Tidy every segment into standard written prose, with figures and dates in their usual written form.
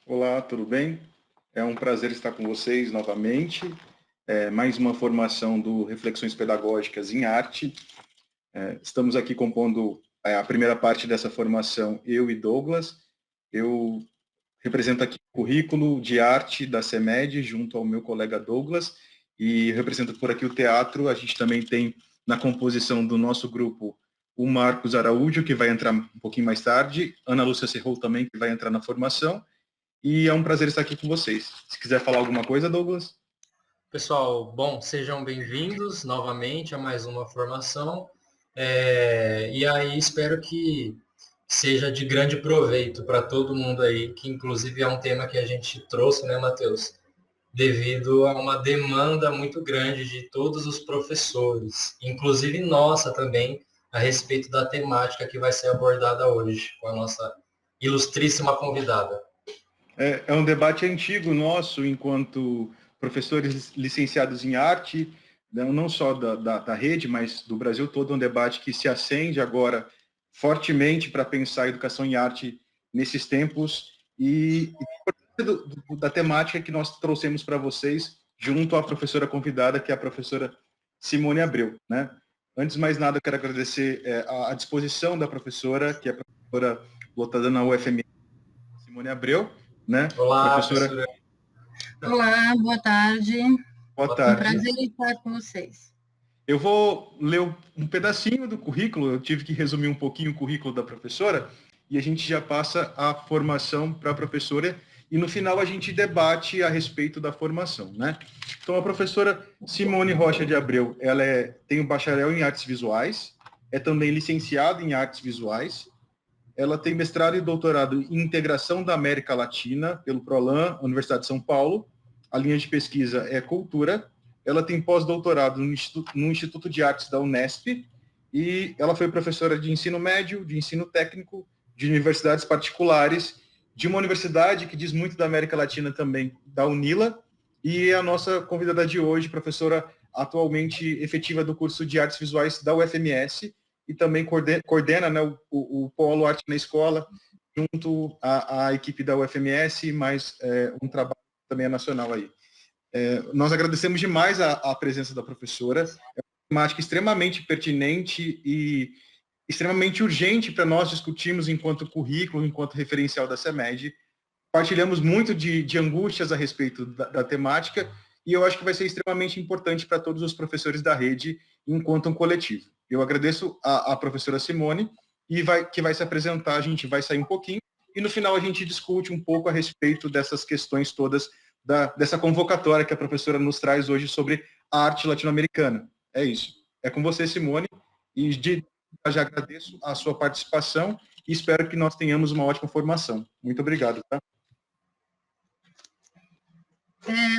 Olá, tudo bem? É um prazer estar com vocês novamente. Mais uma formação do Reflexões Pedagógicas em Arte. Estamos aqui compondo a primeira parte dessa formação, eu e Douglas. Eu represento aqui o currículo de arte da CEMED, junto ao meu colega Douglas, e represento por aqui o teatro. A gente também tem na composição do nosso grupo o Marcos Araújo, que vai entrar um pouquinho mais tarde, Ana Lúcia Serrou também, que vai entrar na formação. E é um prazer estar aqui com vocês. Se quiser falar alguma coisa, Douglas. Pessoal, bom, sejam bem-vindos novamente a mais uma formação. E aí espero que seja de grande proveito para todo mundo aí, que inclusive é um tema que a gente trouxe, né, Matheus? Devido a uma demanda muito grande de todos os professores, inclusive nossa também, a respeito da temática que vai ser abordada hoje com a nossa ilustríssima convidada. É um debate antigo nosso, enquanto professores licenciados em arte, não só da rede, mas do Brasil todo, um debate que se acende agora fortemente para pensar a educação em arte nesses tempos e da temática que nós trouxemos para vocês, junto à professora convidada, que é a professora Simone Abreu, né? Antes de mais nada, eu quero agradecer a disposição da professora, que é a professora lotada na UFMS, Simone Abreu, né? Olá, Professora, professora. Olá, boa tarde. boa Um tarde. prazer estar com vocês. Eu vou ler um pedacinho do currículo, eu tive que resumir um pouquinho o currículo da professora, e a gente já passa a formação para a professora, e no final a gente debate a respeito da formação, né? Então, a professora Simone Rocha de Abreu, ela tem um bacharel em artes visuais, é também licenciada em artes visuais, ela tem mestrado e doutorado em integração da América Latina pelo PROLAN, Universidade de São Paulo. A linha de pesquisa é cultura. Ela tem pós-doutorado no Instituto de Artes da Unesp e ela foi professora de ensino médio, de ensino técnico, de universidades particulares, de uma universidade que diz muito da América Latina também, da UNILA, e é a nossa convidada de hoje, professora atualmente efetiva do curso de Artes Visuais da UFMS, e também coordena, né, o Polo Arte na Escola, junto à equipe da UFMS, mais um trabalho também nacional aí. Nós agradecemos demais a presença da professora, é uma temática extremamente pertinente e extremamente urgente para nós discutirmos enquanto currículo, enquanto referencial da CEMED. Partilhamos muito de angústias a respeito da temática, e eu acho que vai ser extremamente importante para todos os professores da rede, enquanto um coletivo. Eu agradeço a professora Simone, que vai se apresentar, a gente vai sair um pouquinho, e no final a gente discute um pouco a respeito dessas questões todas, dessa convocatória que a professora nos traz hoje sobre a arte latino-americana. É isso. É com você, Simone, e já agradeço a sua participação e espero que nós tenhamos uma ótima formação. Muito obrigado. Tá?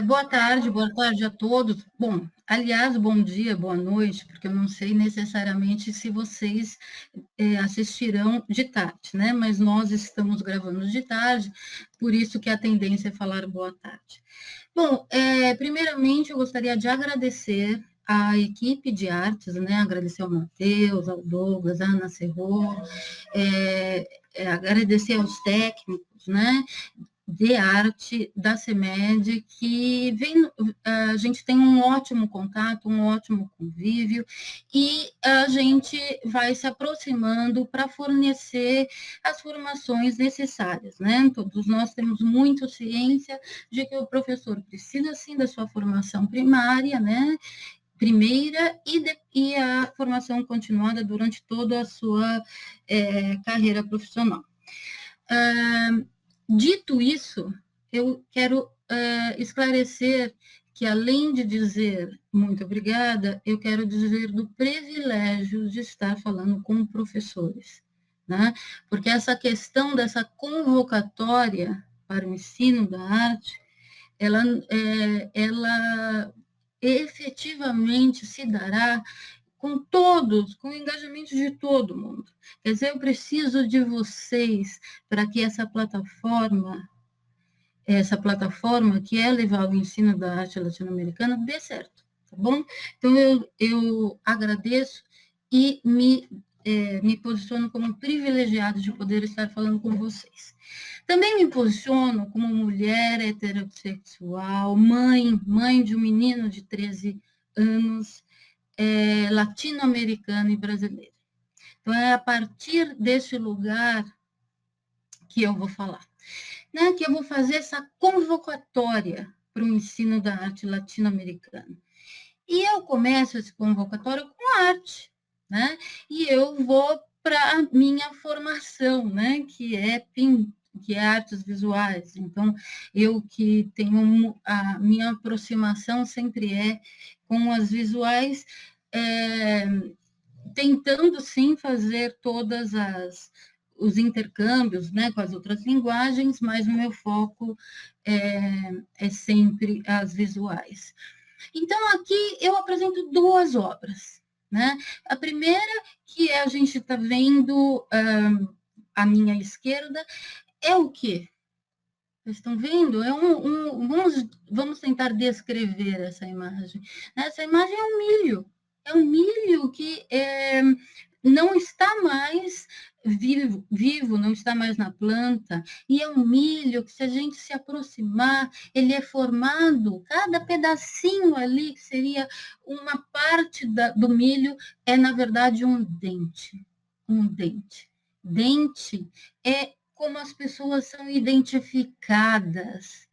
Boa tarde a todos. Bom, aliás, bom dia, boa noite, porque eu não sei necessariamente se vocês assistirão de tarde, né? Mas nós estamos gravando de tarde, por isso que a tendência é falar boa tarde. Bom, primeiramente eu gostaria de agradecer à equipe de artes, né? Agradecer ao Matheus, ao Douglas, à Ana Serrou, agradecer aos técnicos, né? De arte da CEMED, que a gente tem um ótimo contato, um ótimo convívio, e a gente vai se aproximando para fornecer as formações necessárias, né? Todos nós temos muito ciência de que o professor precisa, sim, da sua formação primária, né? Primeira e a formação continuada durante toda a sua carreira profissional. Dito isso, eu quero esclarecer que, além de dizer muito obrigada, eu quero dizer do privilégio de estar falando com professores, né? Porque essa questão dessa convocatória para o ensino da arte, ela efetivamente se dará com todos, com o engajamento de todo mundo. Quer dizer, eu preciso de vocês para que essa plataforma que é levar o ensino da arte latino-americana dê certo, tá bom? Então, eu agradeço e me me posiciono como privilegiada de poder estar falando com vocês. Também me posiciono como mulher heterossexual, mãe de um menino de 13 anos, latino-americano e brasileiro. Então, é a partir desse lugar que eu vou falar, né? Que eu vou fazer essa convocatória para o ensino da arte latino-americana. E eu começo esse convocatório com arte, né? E eu vou para a minha formação, né? Que é artes visuais. Então, eu que tenho a minha aproximação sempre é com as visuais, tentando sim fazer todas os intercâmbios, né, com as outras linguagens, mas o meu foco é sempre as visuais. Então, aqui eu apresento 2 obras, né? A primeira, que a gente está vendo à minha esquerda, é o quê? Vocês estão vendo? Vamos tentar descrever essa imagem. Essa imagem é um milho. É um milho que não está mais vivo, não está mais na planta, e é um milho que, se a gente se aproximar, ele é formado, cada pedacinho ali, que seria uma parte do milho, é, na verdade, um dente. Um dente. Dente é como as pessoas são identificadas,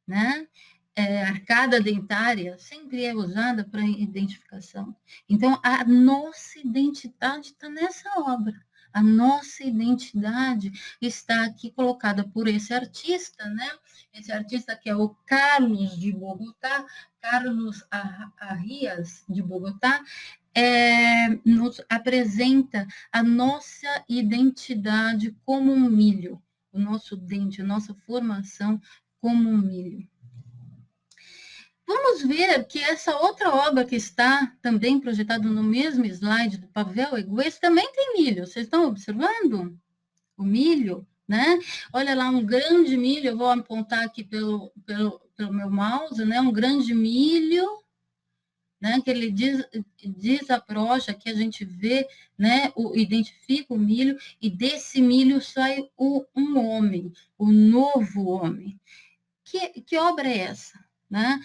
né? Arcada dentária sempre é usada para identificação. Então, a nossa identidade está nessa obra. A nossa identidade está aqui colocada por esse artista, né? Esse artista que é o Carlos de Bogotá, Carlos Arrias de Bogotá, nos apresenta a nossa identidade como um milho, o nosso dente, a nossa formação como um milho. Vamos ver que essa outra obra que está também projetada no mesmo slide do Pavel Egues também tem milho. Vocês estão observando o milho, né? Olha lá, um grande milho, eu vou apontar aqui pelo meu mouse, né? Um grande milho, né? Que ele desabrocha, que a gente vê, né? Identifica o milho, e desse milho sai um homem, o novo homem. Que obra é essa? Né?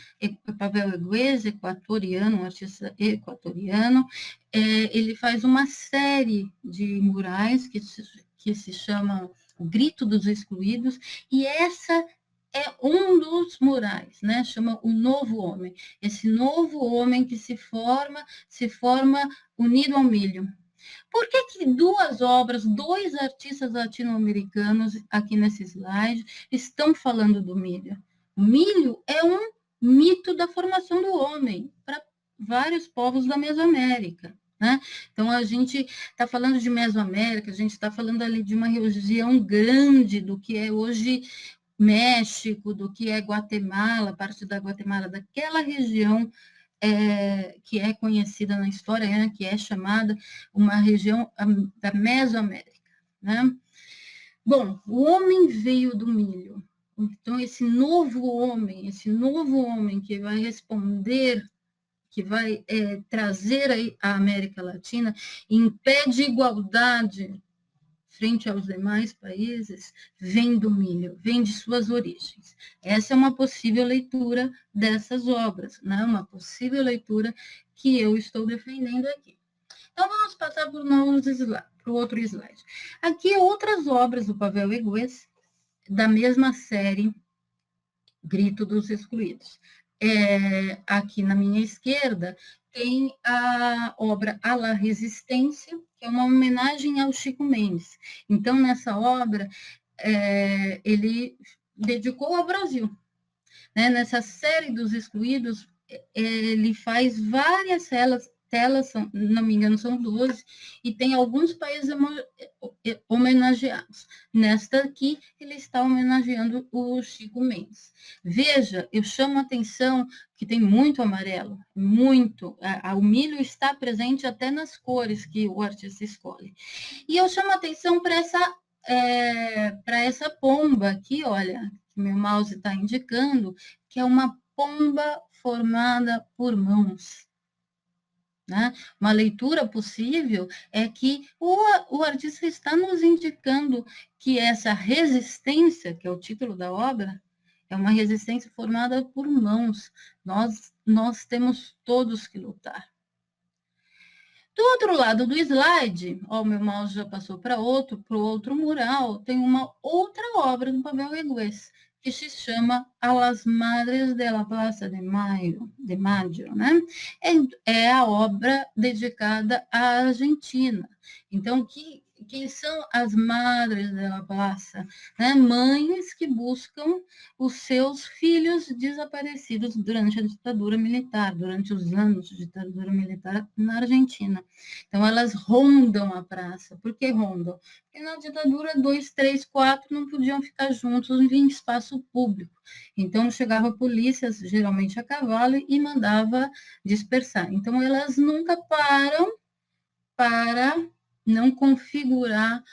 Pavel Egues, equatoriano, um artista equatoriano, ele faz uma série de murais que se chama O Grito dos Excluídos, e essa é um dos murais, né? Chama O Novo Homem. Esse novo homem que se forma unido ao milho. Por que 2 obras, 2 artistas latino-americanos aqui nesse slide estão falando do milho? O milho é um mito da formação do homem para vários povos da Mesoamérica, né? Então, a gente está falando de Mesoamérica, a gente está falando ali de uma região grande do que é hoje México, do que é Guatemala, parte da Guatemala, daquela região que é conhecida na história, né, que é chamada uma região da Mesoamérica, né? Bom, o homem veio do milho. Então, esse novo homem que vai responder, que vai trazer a América Latina em pé de igualdade frente aos demais países, vem do milho, vem de suas origens. Essa é uma possível leitura dessas obras, né? Uma possível leitura que eu estou defendendo aqui. Então, vamos passar para o outro slide. Aqui, outras obras do Pavel Egues, da mesma série Grito dos Excluídos. Aqui na minha esquerda tem a obra A la Resistência, que é uma homenagem ao Chico Mendes. Então, nessa obra, ele dedicou ao Brasil. Né? Nessa série dos Excluídos, ele faz várias telas, não me engano, são 12, e tem alguns países homenageados. Nesta aqui, ele está homenageando o Chico Mendes. Veja, eu chamo a atenção que tem muito amarelo, muito. O milho está presente até nas cores que o artista escolhe. E eu chamo a atenção para essa pomba aqui, olha, que meu mouse está indicando, que é uma pomba formada por mãos. né? Uma leitura possível é que o artista está nos indicando que essa resistência, que é o título da obra, é uma resistência formada por mãos. Nós temos todos que lutar. Do outro lado do slide, ó, o meu mouse já passou para outro mural, tem uma outra obra do Pavel Egues, que se chama A las Madres de la Plaza de Mayo, né? É a obra dedicada à Argentina. Então, que são as Madres de la Plaza, né? Mães que buscam os seus filhos desaparecidos durante a ditadura militar, durante os anos de ditadura militar na Argentina. Então, elas rondam a praça. Por que rondam? Porque na ditadura, 2, 3, 4 não podiam ficar juntos em espaço público. Então, chegava a polícia, geralmente a cavalo, e mandava dispersar. Então, elas nunca param para não configurar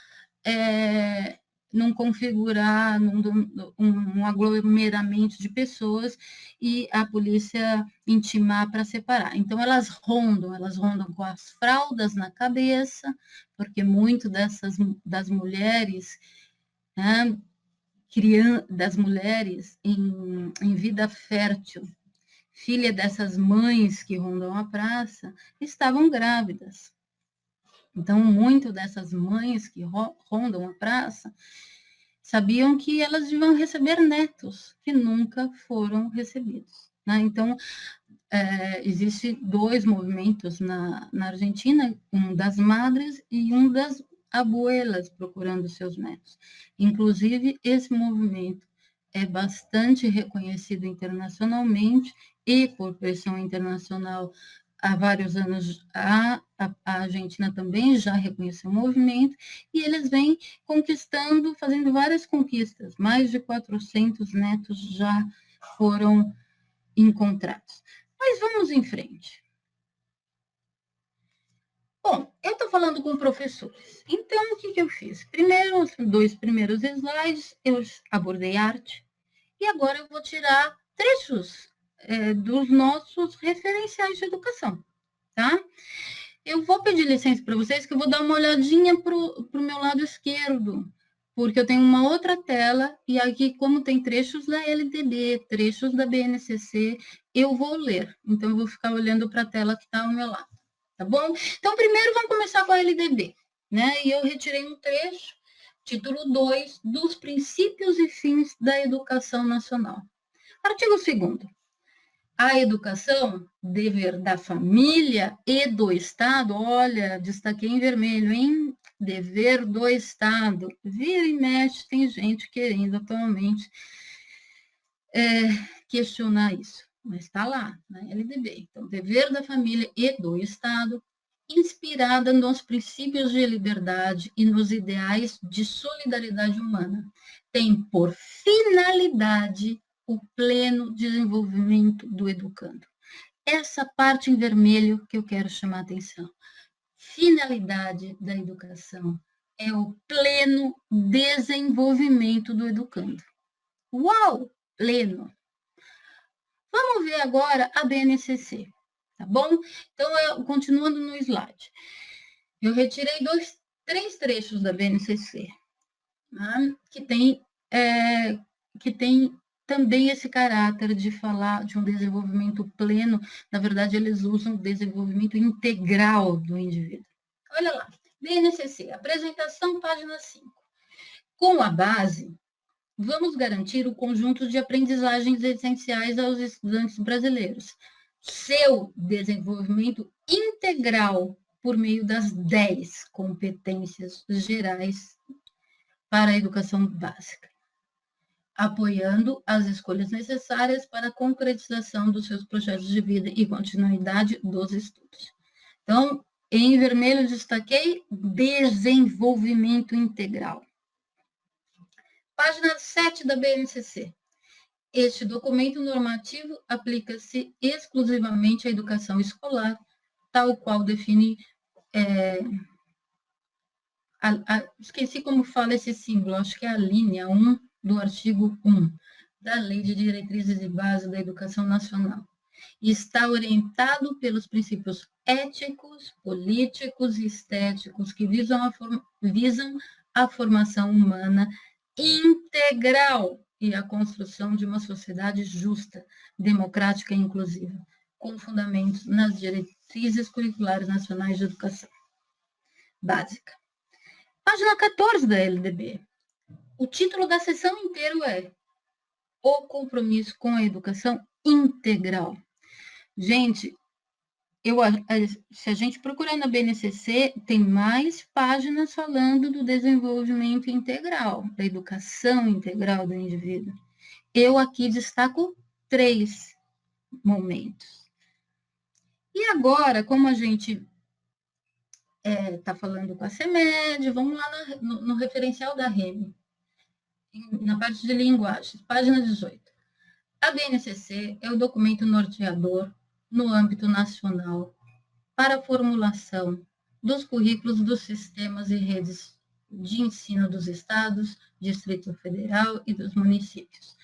um aglomeramento de pessoas e a polícia intimar para separar. Então, elas rondam com as fraldas na cabeça, porque muito das mulheres, né, das mulheres em vida fértil, filha dessas mães que rondam a praça, estavam grávidas. Então, muito dessas mães que rondam a praça sabiam que elas deviam receber netos que nunca foram recebidos, né? Então, existem 2 movimentos na Argentina, um das madres e um das abuelas procurando seus netos. Inclusive, esse movimento é bastante reconhecido internacionalmente e, por pressão internacional, há vários anos, a Argentina também já reconheceu o movimento, e eles vêm conquistando, fazendo várias conquistas. Mais de 400 netos já foram encontrados. Mas vamos em frente. Bom, eu estou falando com professores. Então, o que eu fiz? Primeiro, os 2 primeiros slides, eu abordei arte, e agora eu vou tirar trechos dos nossos referenciais de educação, tá? Eu vou pedir licença para vocês, que eu vou dar uma olhadinha para o meu lado esquerdo, porque eu tenho uma outra tela, e aqui, como tem trechos da LDB, trechos da BNCC, eu vou ler. Então, eu vou ficar olhando para a tela que está ao meu lado, tá bom? Então, primeiro, vamos começar com a LDB, né? E eu retirei um trecho, título 2, dos princípios e fins da educação nacional. Artigo 2º. A educação, dever da família e do Estado, olha, destaquei em vermelho, hein? Dever do Estado. Vira e mexe, tem gente querendo atualmente questionar isso, mas está lá, na LDB. Então, dever da família e do Estado, inspirada nos princípios de liberdade e nos ideais de solidariedade humana, tem por finalidade o pleno desenvolvimento do educando. Essa parte em vermelho que eu quero chamar a atenção. Finalidade da educação é o pleno desenvolvimento do educando. Uau! Pleno. Vamos ver agora a BNCC, tá bom? Então, continuando no slide. Eu retirei 3 trechos da BNCC, né, que tem também esse caráter de falar de um desenvolvimento pleno. Na verdade, eles usam desenvolvimento integral do indivíduo. Olha lá, BNCC, apresentação, página 5. Com a base, vamos garantir o conjunto de aprendizagens essenciais aos estudantes brasileiros. Seu desenvolvimento integral por meio das 10 competências gerais para a educação básica, apoiando as escolhas necessárias para a concretização dos seus projetos de vida e continuidade dos estudos. Então, em vermelho, destaquei desenvolvimento integral. Página 7 da BNCC. Este documento normativo aplica-se exclusivamente à educação escolar, tal qual define... esqueci como fala esse símbolo, acho que é a linha 1 do artigo 1 da Lei de Diretrizes e Bases da Educação Nacional. E está orientado pelos princípios éticos, políticos e estéticos que visam a formação humana integral e a construção de uma sociedade justa, democrática e inclusiva, com fundamentos nas diretrizes curriculares nacionais de educação básica. Página 14 da LDB. O título da sessão inteira é O Compromisso com a Educação Integral. Gente, se a gente procurar na BNCC, tem mais páginas falando do desenvolvimento integral, da educação integral do indivíduo. Eu aqui destaco 3 momentos. E agora, como a gente está falando com a CEMED, vamos lá no referencial da REME, na parte de linguagens, página 18. A BNCC é o documento norteador no âmbito nacional para a formulação dos currículos dos sistemas e redes de ensino dos estados, Distrito Federal e dos municípios.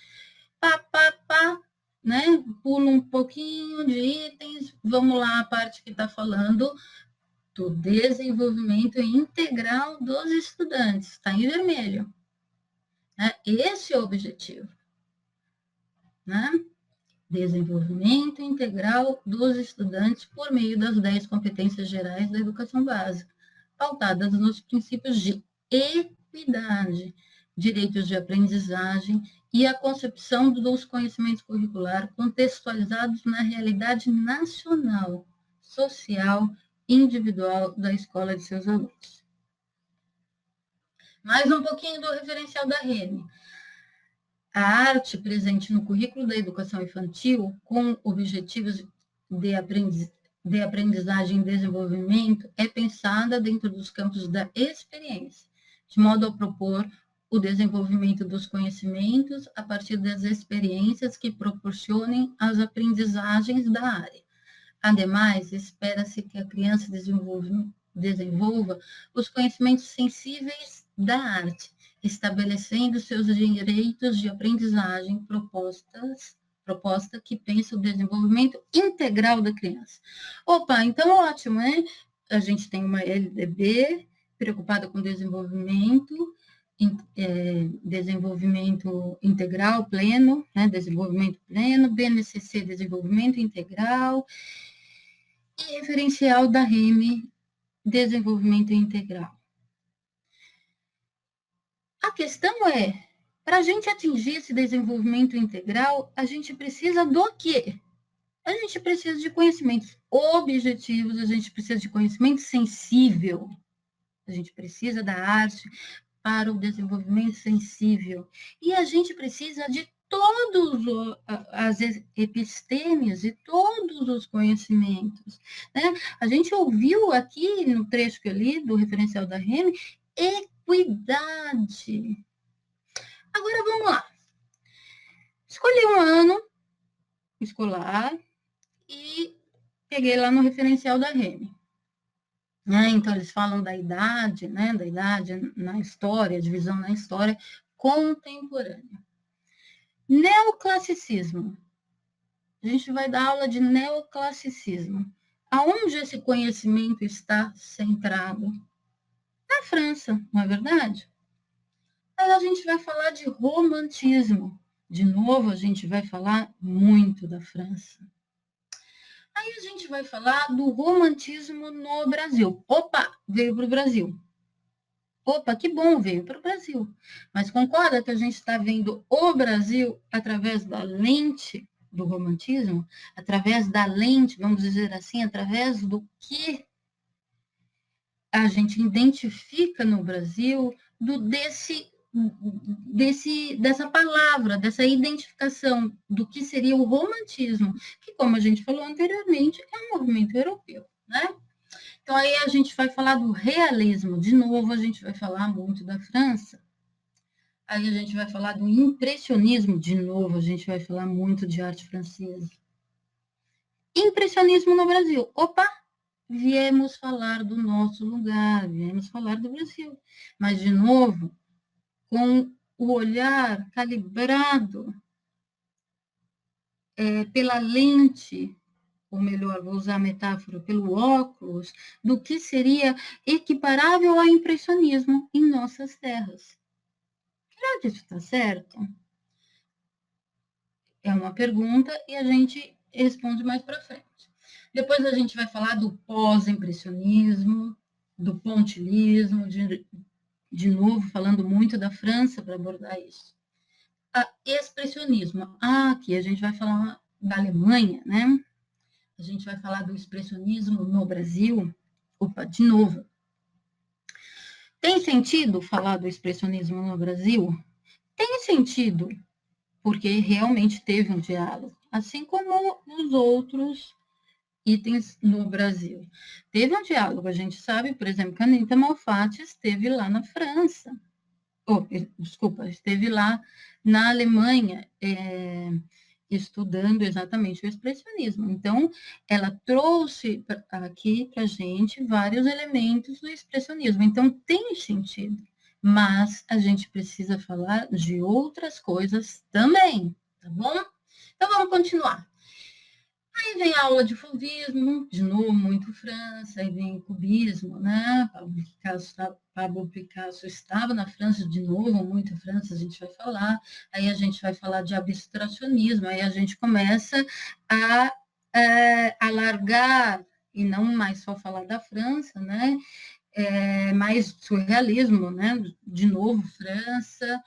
Né? Pula um pouquinho de itens, vamos lá, a parte que está falando do desenvolvimento integral dos estudantes, está em vermelho. Né? Esse é o objetivo. Né? Desenvolvimento integral dos estudantes por meio das 10 competências gerais da educação básica, pautadas nos princípios de equidade, direitos de aprendizagem e a concepção dos conhecimentos curriculares contextualizados na realidade nacional, social e individual da escola de seus alunos. Mais um pouquinho do referencial da REME. A arte presente no currículo da educação infantil, com objetivos de aprendizagem e desenvolvimento, é pensada dentro dos campos da experiência, de modo a propor o desenvolvimento dos conhecimentos a partir das experiências que proporcionem as aprendizagens da área. Ademais, espera-se que a criança desenvolva os conhecimentos sensíveis da arte, estabelecendo seus direitos de aprendizagem proposta que pensa o desenvolvimento integral da criança. Opa, então ótimo, né? A gente tem uma LDB preocupada com desenvolvimento integral pleno, né? Desenvolvimento pleno, BNCC, desenvolvimento integral, e referencial da REME, desenvolvimento integral. A questão é, para a gente atingir esse desenvolvimento integral, a gente precisa do quê? A gente precisa de conhecimentos objetivos, a gente precisa de conhecimento sensível, a gente precisa da arte para o desenvolvimento sensível, e a gente precisa de todas as epistêmias e todos os conhecimentos. Né? A gente ouviu aqui, no trecho que eu li, do referencial da REME, equidade. Agora, vamos lá. Escolhi um ano escolar e peguei lá no referencial da REME. Então, eles falam da idade, né? Da idade na história, divisão na história contemporânea. Neoclassicismo. A gente vai dar aula de neoclassicismo. Aonde esse conhecimento está centrado? Na França, não é verdade? Aí a gente vai falar de romantismo. De novo, a gente vai falar muito da França. Aí a gente vai falar do romantismo no Brasil. Opa, veio para o Brasil. Opa, que bom, veio para o Brasil. Mas concorda que a gente está vendo o Brasil através da lente do romantismo? Através da lente, vamos dizer assim, através do que a gente identifica no Brasil, dessa palavra, dessa identificação do que seria o romantismo, que, como a gente falou anteriormente, é um movimento europeu, né? Então, aí a gente vai falar do realismo, de novo, a gente vai falar muito da França. Aí a gente vai falar do impressionismo, de novo, a gente vai falar muito de arte francesa. Impressionismo no Brasil. Opa! Viemos falar do nosso lugar, viemos falar do Brasil. Mas, de novo, com o olhar calibrado pela lente ou melhor, vou usar a metáfora pelo óculos, do que seria equiparável ao impressionismo em nossas terras. Será que isso está certo? É uma pergunta e a gente responde mais para frente. Depois a gente vai falar do pós-impressionismo, do pontilhismo, de novo, falando muito da França para abordar isso. Expressionismo. Aqui a gente vai falar da Alemanha, né? A gente vai falar do expressionismo no Brasil. Opa, de novo. Tem sentido falar do expressionismo no Brasil? Tem sentido, porque realmente teve um diálogo, assim como os outros itens no Brasil. Teve um diálogo, a gente sabe, por exemplo, que a Anita Malfatti esteve lá na França, esteve lá na Alemanha, estudando exatamente o expressionismo. Então, ela trouxe aqui para a gente vários elementos do expressionismo. Então, tem sentido, mas a gente precisa falar de outras coisas também, tá bom? Então, vamos continuar. Aí vem a aula de fauvismo, de novo, muito França, aí vem cubismo, né? Pablo Picasso estava na França, de novo, muito França, a gente vai falar. Aí a gente vai falar de abstracionismo, aí a gente começa a alargar, e não mais só falar da França, né? Mais surrealismo, né? De novo, França.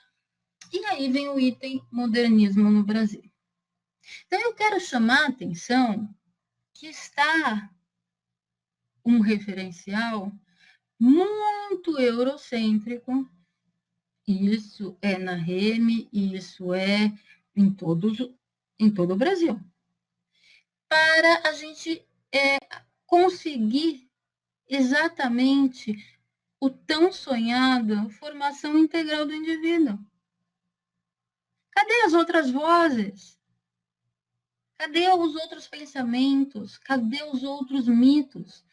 E aí vem o item modernismo no Brasil. Então, eu quero chamar a atenção que está um referencial muito eurocêntrico, isso é na REME, isso é em todo o Brasil, para a gente conseguir exatamente o tão sonhado formação integral do indivíduo. Cadê as outras vozes? Cadê os outros pensamentos? Cadê os outros mitos?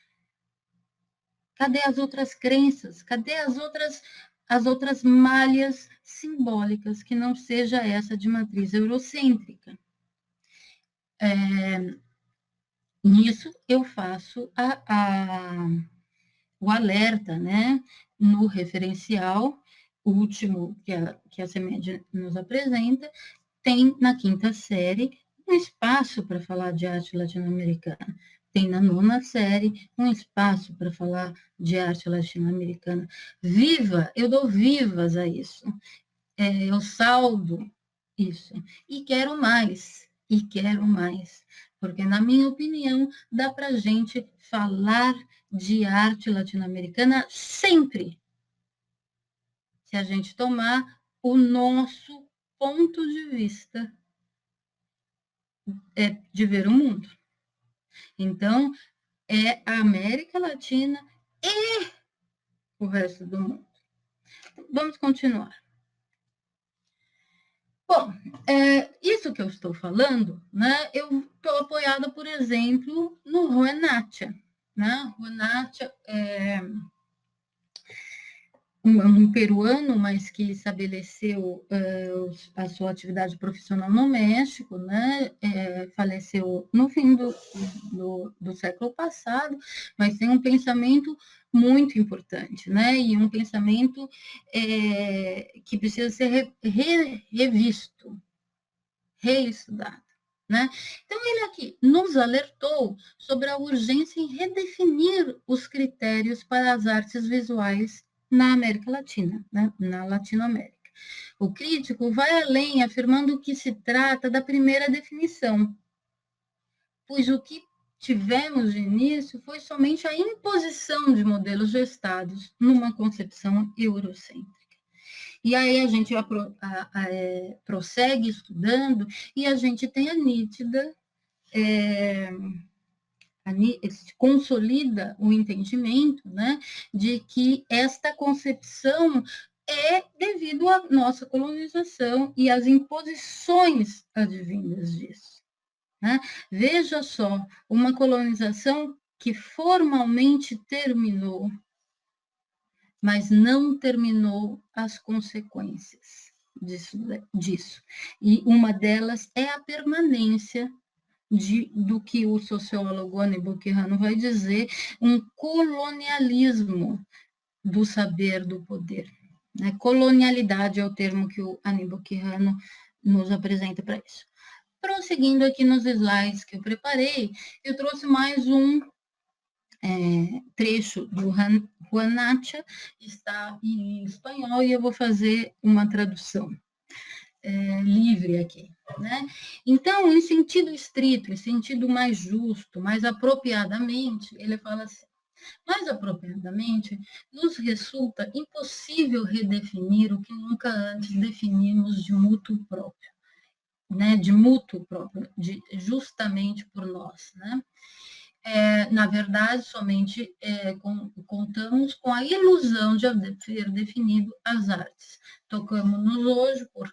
Cadê as outras crenças? Cadê as outras malhas simbólicas que não seja essa de matriz eurocêntrica? Nisso eu faço o alerta, né? No referencial último que a CEMED nos apresenta, tem na 5ª série um espaço para falar de arte latino-americana. Tem na 9ª série um espaço para falar de arte latino-americana. Eu dou vivas a isso. Eu saldo isso. E quero mais. Porque, na minha opinião, dá para a gente falar de arte latino-americana sempre. Se a gente tomar o nosso ponto de vista de ver o mundo. Então, é a América Latina e o resto do mundo. Vamos continuar. Bom, isso que eu estou falando, né, eu estou apoiada, por exemplo, no Ruenatia. Né? Ruenatia é um peruano, mas que estabeleceu a sua atividade profissional no México, né? Faleceu no fim do século passado, mas tem um pensamento muito importante, né? E um pensamento que precisa ser revisto, reestudado. Né? Então, ele aqui nos alertou sobre a urgência em redefinir os critérios para as artes visuais na América Latina, né? Na Latinoamérica. O crítico vai além, afirmando que se trata da primeira definição, pois o que tivemos de início foi somente a imposição de modelos gestados numa concepção eurocêntrica. E aí a gente prossegue estudando e a gente tem a nítida, consolida o entendimento, né, de que esta concepção é devido à nossa colonização e às imposições advindas disso. Né? Veja só, uma colonização que formalmente terminou, mas não terminou as consequências disso. E uma delas é a permanência do que o sociólogo Aníbal Quijano vai dizer, um colonialismo do saber, do poder. Né? Colonialidade é o termo que o Aníbal Quijano nos apresenta para isso. Prosseguindo aqui nos slides que eu preparei, eu trouxe mais um trecho do Juan Nacha, está em espanhol, e eu vou fazer uma tradução livre aqui. Né? Então, em sentido estrito, em sentido mais justo, mais apropriadamente, ele fala assim: mais apropriadamente, nos resulta impossível redefinir o que nunca antes definimos de mútuo próprio, né? De mútuo próprio, justamente por nós, né? Na verdade, somente contamos com a ilusão de haver definido as artes. Tocamos-nos hoje, por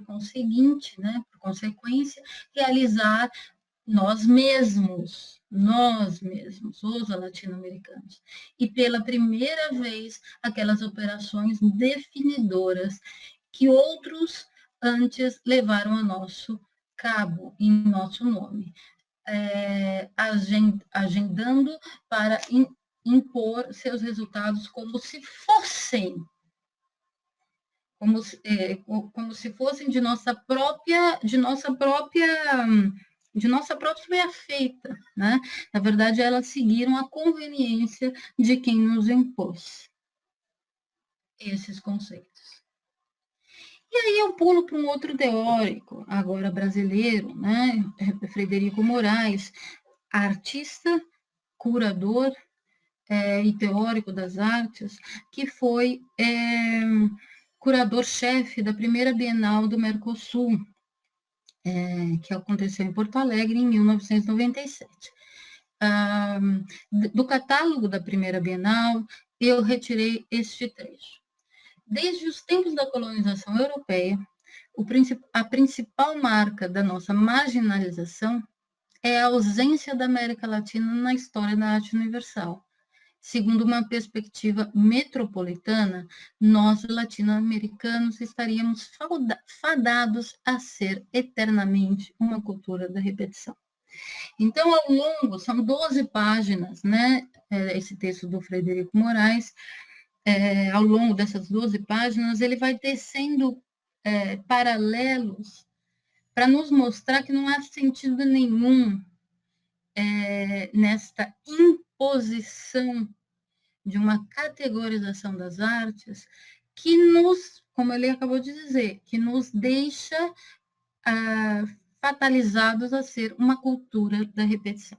conseguinte, né? Por consequência, realizar nós mesmos, os latino-americanos. E pela primeira vez, aquelas operações definidoras que outros antes levaram a nosso cabo, em nosso nome, agendando para impor seus resultados como se fossem, como se fossem de nossa própria feita, né? Na verdade, elas seguiram a conveniência de quem nos impôs esses conceitos. E aí eu pulo para um outro teórico, agora brasileiro, né? Frederico Moraes, artista, curador e teórico das artes, que foi curador-chefe da primeira Bienal do Mercosul, que aconteceu em Porto Alegre em 1997. Do catálogo da primeira Bienal, eu retirei este trecho. Desde os tempos da colonização europeia, a principal marca da nossa marginalização é a ausência da América Latina na história da arte universal. Segundo uma perspectiva metropolitana, nós, latino-americanos, estaríamos fadados a ser eternamente uma cultura da repetição. Então, ao longo, são 12 páginas, né? Esse texto do Frederico Moraes, ao longo dessas 12 páginas, ele vai tecendo paralelos para nos mostrar que não há sentido nenhum nesta imposição de uma categorização das artes que nos, como ele acabou de dizer, que nos deixa fatalizados a ser uma cultura da repetição.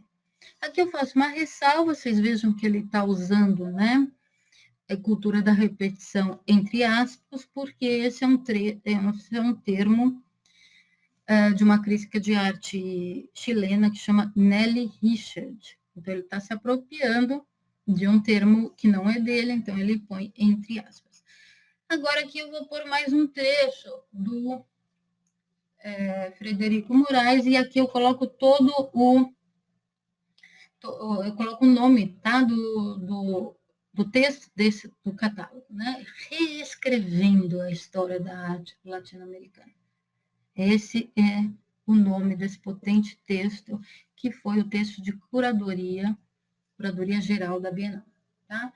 Aqui eu faço uma ressalva, vocês vejam que ele está usando, né? Cultura da repetição, entre aspas, porque esse é um termo de uma crítica de arte chilena que chama Nelly Richard. Então, ele está se apropriando de um termo que não é dele, então ele põe entre aspas. Agora aqui eu vou pôr mais um trecho do Frederico Moraes, e aqui eu coloco eu coloco o nome, tá, do texto do catálogo, né? Reescrevendo a história da arte latino-americana. Esse é o nome desse potente texto, que foi o texto de curadoria geral da Bienal. Tá?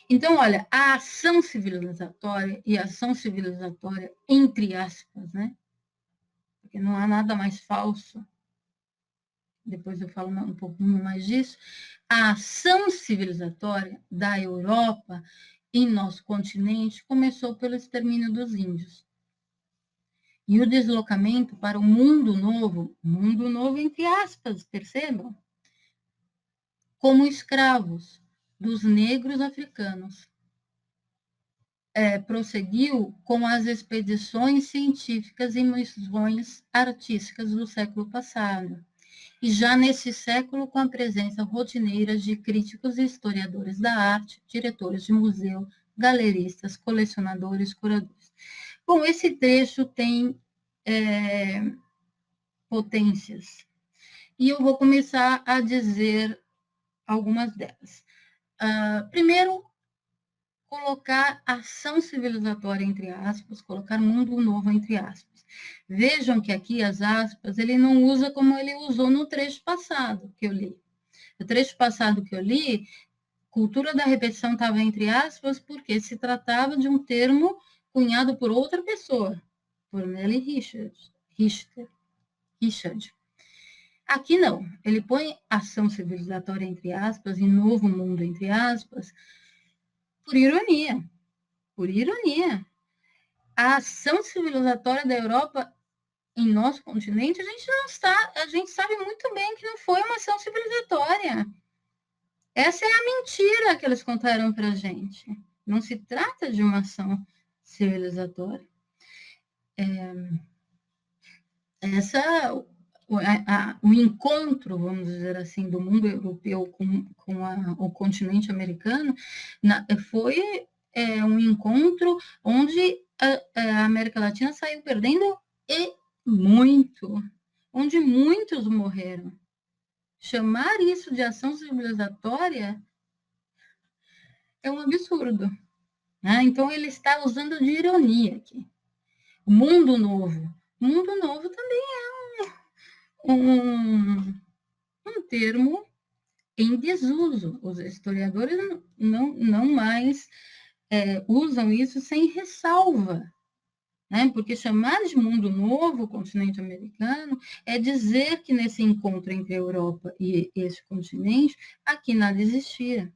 Então, olha, a ação civilizatória, e ação civilizatória entre aspas, né? Porque não há nada mais falso, depois eu falo um pouquinho mais disso, a ação civilizatória da Europa em nosso continente começou pelo extermínio dos índios. E o deslocamento para o mundo novo entre aspas, percebam, como escravos dos negros africanos. Prosseguiu com as expedições científicas e missões artísticas do século passado. E já nesse século, com a presença rotineira de críticos e historiadores da arte, diretores de museu, galeristas, colecionadores, curadores. Bom, esse trecho tem potências. E eu vou começar a dizer algumas delas. Primeiro, colocar ação civilizatória, entre aspas, colocar mundo novo, entre aspas. Vejam que aqui as aspas, ele não usa como ele usou no trecho passado que eu li. No trecho passado que eu li, cultura da repetição estava entre aspas, porque se tratava de um termo cunhado por outra pessoa, por Nelly Richard. Aqui não, ele põe ação civilizatória entre aspas e novo mundo entre aspas, por ironia. Por ironia. A ação civilizatória da Europa em nosso continente, a gente sabe muito bem que não foi uma ação civilizatória. Essa é a mentira que eles contaram para a gente. Não se trata de uma ação civilizatória. O encontro, vamos dizer assim, do mundo europeu com o continente americano foi um encontro onde a América Latina saiu perdendo e muito, onde muitos morreram. Chamar isso de ação civilizatória é um absurdo. Né? Então, ele está usando de ironia aqui. O mundo novo. O mundo novo também é um termo em desuso. Os historiadores não mais usam isso sem ressalva. Né? Porque chamar de mundo novo o continente americano é dizer que nesse encontro entre a Europa e esse continente, aqui nada existia.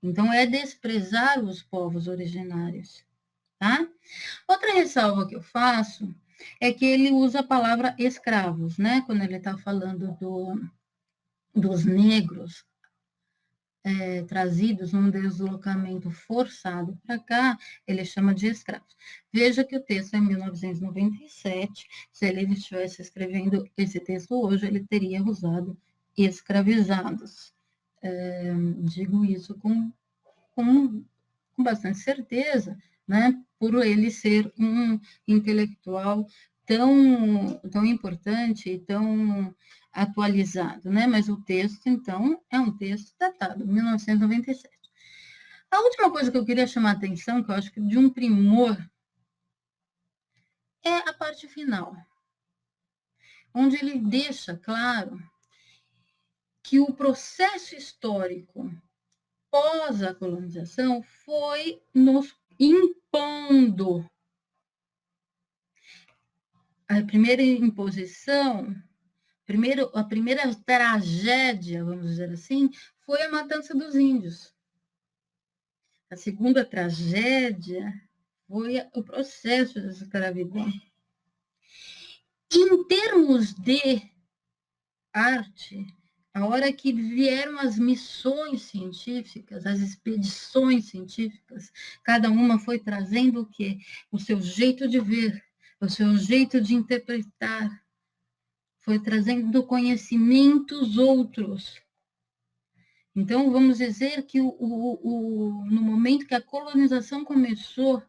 Então, é desprezar os povos originários. Tá? Outra ressalva que eu faço é que ele usa a palavra escravos, né? Quando ele está falando dos negros trazidos num deslocamento forçado para cá, ele chama de escravos. Veja que o texto é 1997, se ele estivesse escrevendo esse texto hoje, ele teria usado escravizados. Digo isso com bastante certeza, né? Por ele ser um intelectual tão importante e tão atualizado, né? Mas o texto, então, é um texto datado, 1997. A última coisa que eu queria chamar a atenção, que eu acho que de um primor, é a parte final, onde ele deixa claro que o processo histórico pós a colonização foi nos impondo. A primeira imposição, a primeira tragédia, vamos dizer assim, foi a matança dos índios. A segunda tragédia foi o processo da escravidão. Em termos de arte, a hora que vieram as missões científicas, as expedições científicas, cada uma foi trazendo o quê? O seu jeito de ver, o seu jeito de interpretar, foi trazendo conhecimentos outros. Então, vamos dizer que no momento que a colonização começou,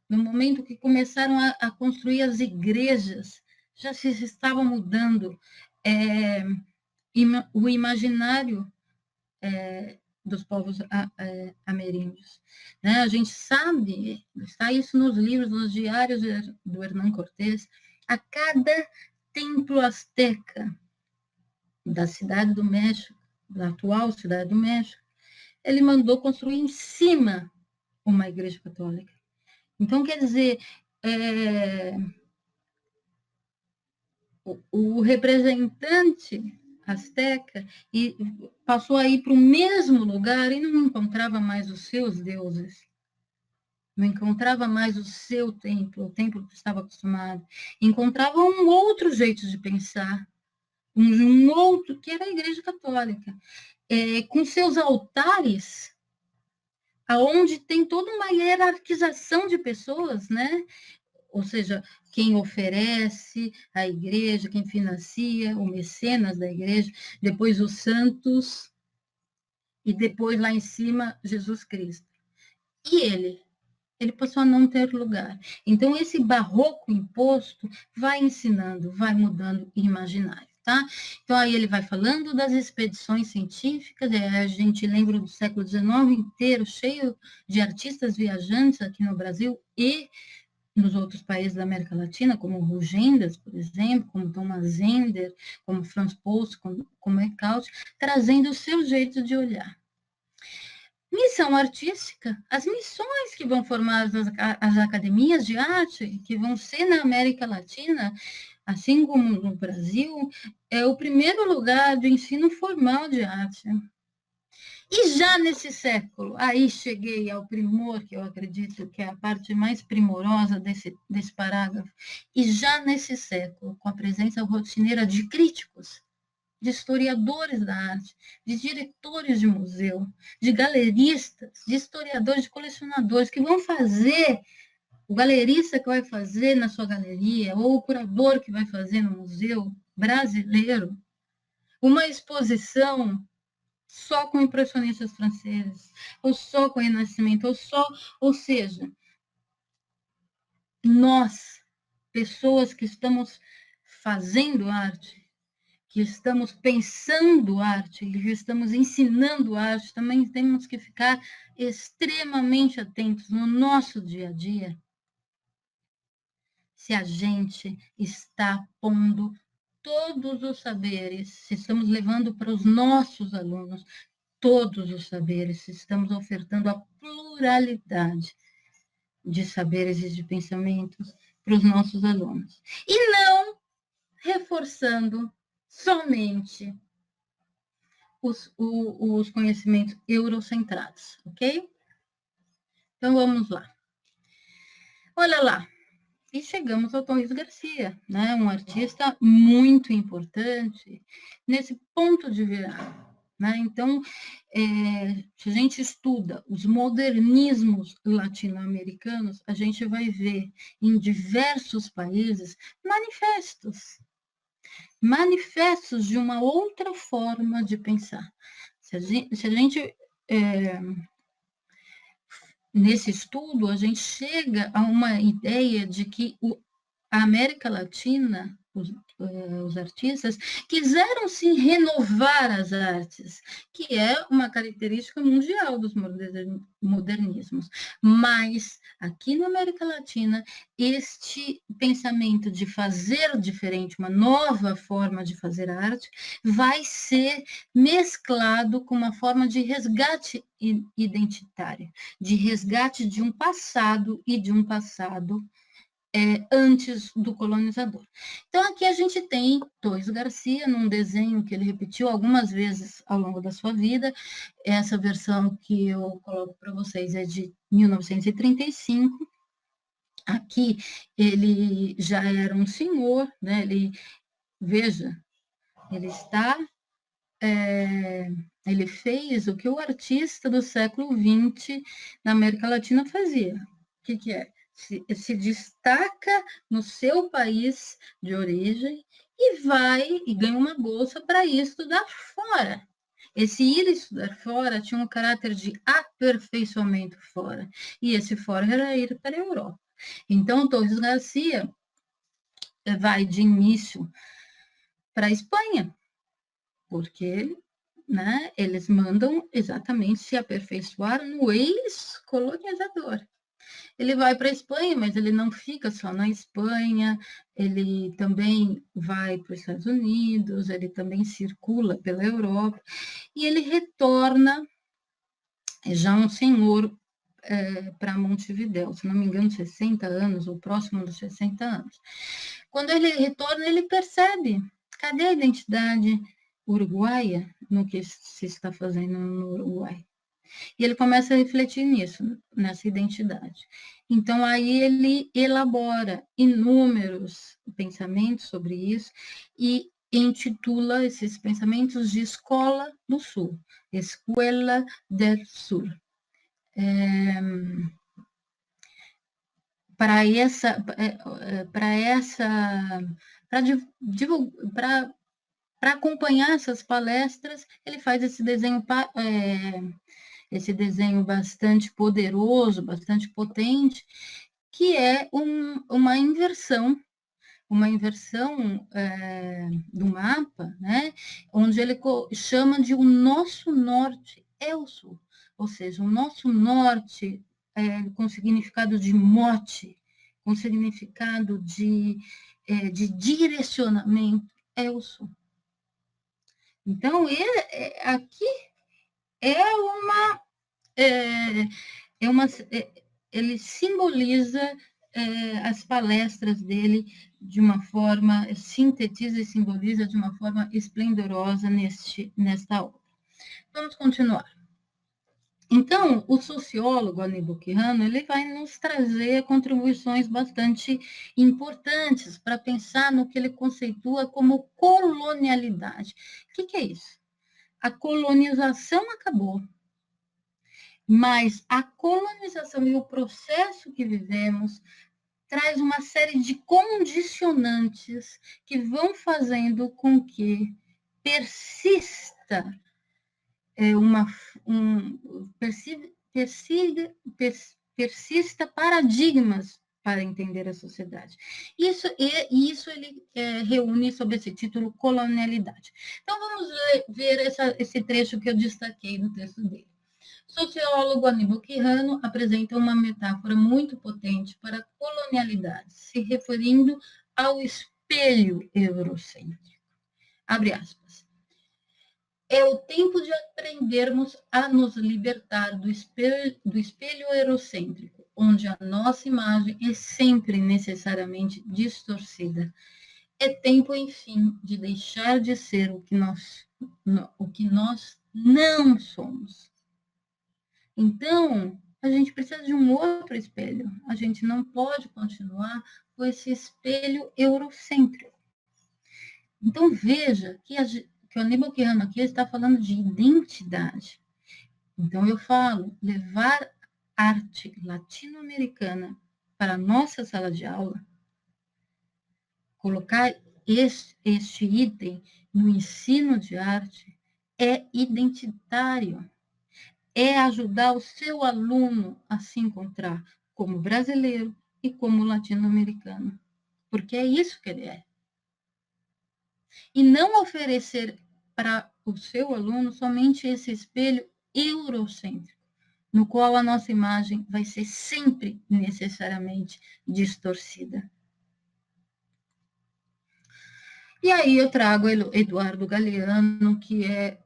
no momento que começaram a construir as igrejas, já se estava mudando o imaginário dos povos ameríndios. Né? A gente sabe, está isso nos livros, nos diários do Hernán Cortés, a cada templo azteca da Cidade do México, da atual Cidade do México, ele mandou construir em cima uma igreja católica. Então, quer dizer, o representante azteca passou a ir para o mesmo lugar e não encontrava mais os seus deuses, não encontrava mais o seu templo, o templo que estava acostumado, encontrava um outro jeito de pensar, um outro, que era a Igreja Católica, com seus altares, aonde tem toda uma hierarquização de pessoas, né? Ou seja, quem oferece a igreja, quem financia, o mecenas da igreja, depois os santos, e depois lá em cima, Jesus Cristo. E ele passou a não ter lugar. Então, esse barroco imposto vai ensinando, vai mudando o imaginário, tá? Então, aí ele vai falando das expedições científicas, a gente lembra do século XIX inteiro, cheio de artistas viajantes aqui no Brasil, e nos outros países da América Latina, como Rugendas, por exemplo, como Thomas Zender, como Franz Post, como Eckhout, trazendo o seu jeito de olhar. Missão artística, as missões que vão formar as academias de arte, que vão ser na América Latina, assim como no Brasil, é o primeiro lugar de ensino formal de arte. E já nesse século, aí cheguei ao primor, que eu acredito que é a parte mais primorosa desse parágrafo, e já nesse século, com a presença rotineira de críticos, de historiadores da arte, de diretores de museu, de galeristas, de historiadores, de colecionadores, que vão fazer, o galerista que vai fazer na sua galeria, ou o curador que vai fazer no museu brasileiro, uma exposição só com impressionistas franceses, ou só com o Renascimento, ou seja, nós, pessoas que estamos fazendo arte, que estamos pensando arte, que estamos ensinando arte, também temos que ficar extremamente atentos no nosso dia a dia, se a gente está pondo todos os saberes, se estamos levando para os nossos alunos todos os saberes, se estamos ofertando a pluralidade de saberes e de pensamentos para os nossos alunos. E não reforçando somente os conhecimentos eurocentrados, ok? Então, vamos lá. Olha lá, e chegamos ao Tom Garcia, né? Um artista muito importante nesse ponto de virada. Né? Então, se a gente estuda os modernismos latino-americanos, a gente vai ver em diversos países manifestos de uma outra forma de pensar. Se a gente nesse estudo, a gente chega a uma ideia de que a América Latina, os artistas, quiseram sim renovar as artes, que é uma característica mundial dos modernismos. Mas, aqui na América Latina, este pensamento de fazer diferente, uma nova forma de fazer arte, vai ser mesclado com uma forma de resgate identitário, de resgate de um passado e de um passado antes do colonizador. Então, aqui a gente tem Torres Garcia, num desenho que ele repetiu algumas vezes ao longo da sua vida. Essa versão que eu coloco para vocês é de 1935. Aqui ele já era um senhor, né? Veja, ele está... ele fez o que o artista do século XX na América Latina fazia. O que é? Se destaca no seu país de origem e vai e ganha uma bolsa para ir estudar fora. Esse ir estudar fora tinha um caráter de aperfeiçoamento fora, e esse fora era ir para a Europa. Então, Torres Garcia vai de início para a Espanha, porque, né, eles mandam exatamente se aperfeiçoar no ex-colonizador. Ele vai para a Espanha, mas ele não fica só na Espanha, ele também vai para os Estados Unidos, ele também circula pela Europa, e ele retorna já um senhor para Montevidéu, se não me engano, 60 anos, ou próximo dos 60 anos. Quando ele retorna, ele percebe, cadê a identidade uruguaia no que se está fazendo no Uruguai? E ele começa a refletir nisso, nessa identidade. Então, aí ele elabora inúmeros pensamentos sobre isso e intitula esses pensamentos de Escola do Sul, Escuela del Sur. Para acompanhar essas palestras, ele faz esse desenho bastante poderoso, bastante potente, que é uma inversão do mapa, né? Onde ele chama de o nosso norte é o sul, ou seja, o nosso norte com significado de mote, com significado de direcionamento, é o Sul. Então, aqui ele simboliza as palestras dele de uma forma, sintetiza e simboliza de uma forma esplendorosa nesta obra. Vamos continuar. Então, o sociólogo Aníbal Quijano, ele vai nos trazer contribuições bastante importantes para pensar no que ele conceitua como colonialidade. O que é isso? A colonização acabou, mas a colonização e o processo que vivemos traz uma série de condicionantes que vão fazendo com que persista persista paradigmas para entender a sociedade. Isso ele reúne sob esse título colonialidade. Então, vamos ver esse trecho que eu destaquei no texto dele. O sociólogo Aníbal Quijano apresenta uma metáfora muito potente para a colonialidade, se referindo ao espelho eurocêntrico. Abre aspas. É o tempo de aprendermos a nos libertar do espelho eurocêntrico, onde a nossa imagem é sempre necessariamente distorcida. É tempo, enfim, de deixar de ser o que nós não somos. Então, a gente precisa de um outro espelho. A gente não pode continuar com esse espelho eurocêntrico. Então, veja que o Aníbal Quijano aqui está falando de identidade. Então, eu falo, levar arte latino-americana para a nossa sala de aula, colocar este item no ensino de arte é identitário, é ajudar o seu aluno a se encontrar como brasileiro e como latino-americano, porque é isso que ele é. E não oferecer para o seu aluno somente esse espelho eurocêntrico, no qual a nossa imagem vai ser sempre necessariamente distorcida. E aí eu trago Eduardo Galeano, que é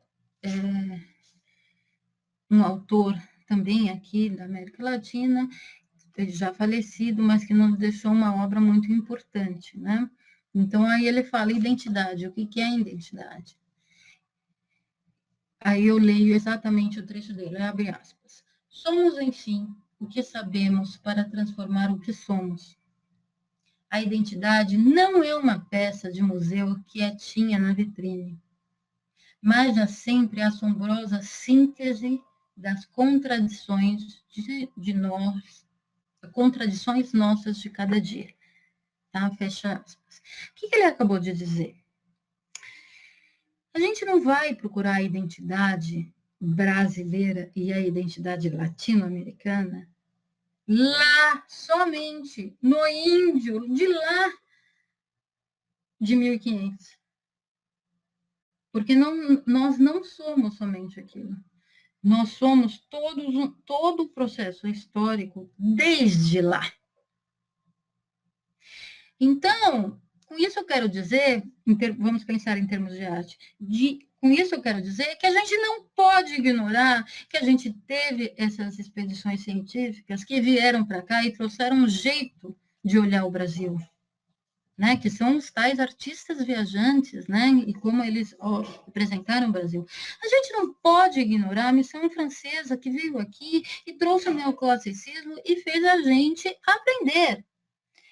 um autor também aqui da América Latina, já falecido, mas que nos deixou uma obra muito importante, né? Então, aí ele fala identidade. O que é identidade? Aí eu leio exatamente o trecho dele, abre aspas. Somos, enfim, o que sabemos para transformar o que somos. A identidade não é uma peça de museu quietinha na vitrine, mas é sempre a assombrosa síntese das contradições de nós, contradições nossas de cada dia. Tá? Fecha aspas. O que ele acabou de dizer? A gente não vai procurar a identidade brasileira e a identidade latino-americana lá, somente no índio, de lá de 1500. Porque nós não somos somente aquilo. Nós somos todo o processo histórico desde lá. Então, com isso eu quero dizer, vamos pensar em termos de arte, com isso eu quero dizer que a gente não pode ignorar que a gente teve essas expedições científicas que vieram para cá e trouxeram um jeito de olhar o Brasil, né? Que são os tais artistas viajantes, né? E como eles representaram o Brasil. A gente não pode ignorar a missão francesa que veio aqui e trouxe o neoclassicismo e fez a gente aprender.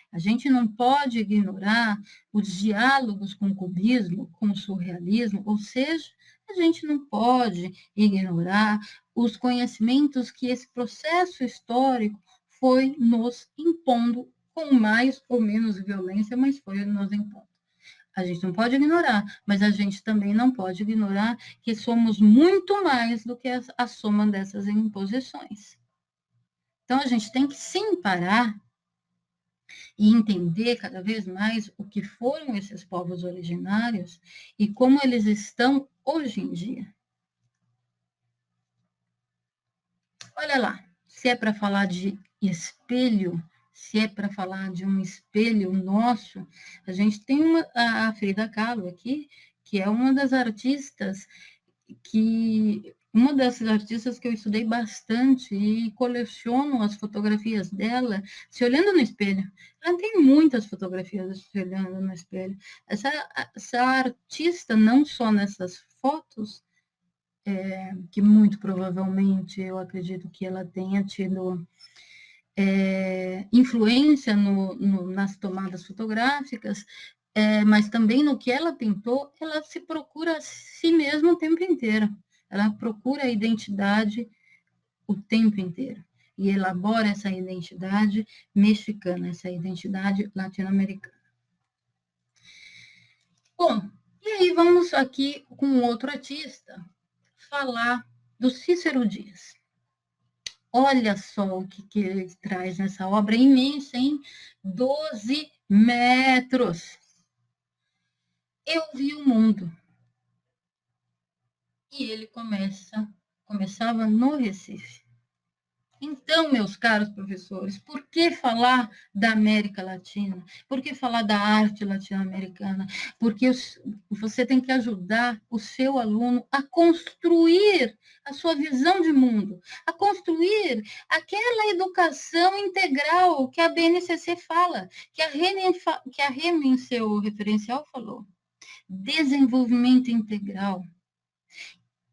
A gente não pode ignorar os diálogos com o cubismo, com o surrealismo, ou seja, a gente não pode ignorar os conhecimentos que esse processo histórico foi nos impondo com mais ou menos violência, mas foi nos impondo. A gente não pode ignorar, mas a gente também não pode ignorar que somos muito mais do que a soma dessas imposições. Então, a gente tem que sim parar e entender cada vez mais o que foram esses povos originários e como eles estão hoje em dia. Olha lá, se é para falar de espelho, se é para falar de um espelho nosso, a gente tem a Frida Kahlo aqui, que é uma das artistas que eu estudei bastante e coleciono as fotografias dela se olhando no espelho. Ela tem muitas fotografias se olhando no espelho. Essa artista, não só nessas fotos, que muito provavelmente eu acredito que ela tenha tido influência nas tomadas fotográficas, mas também no que ela pintou, ela se procura a si mesma o tempo inteiro. Ela procura a identidade o tempo inteiro e elabora essa identidade mexicana, essa identidade latino-americana. Bom, e aí vamos aqui com outro artista falar do Cícero Dias. Olha só o que ele traz nessa obra imensa, hein? 12 metros. Eu vi o mundo. E ele começava no Recife. Então, meus caros professores, por que falar da América Latina? Por que falar da arte latino-americana? Porque você tem que ajudar o seu aluno a construir a sua visão de mundo, a construir aquela educação integral que a BNCC fala, que a Remy, em seu referencial, falou. Desenvolvimento integral.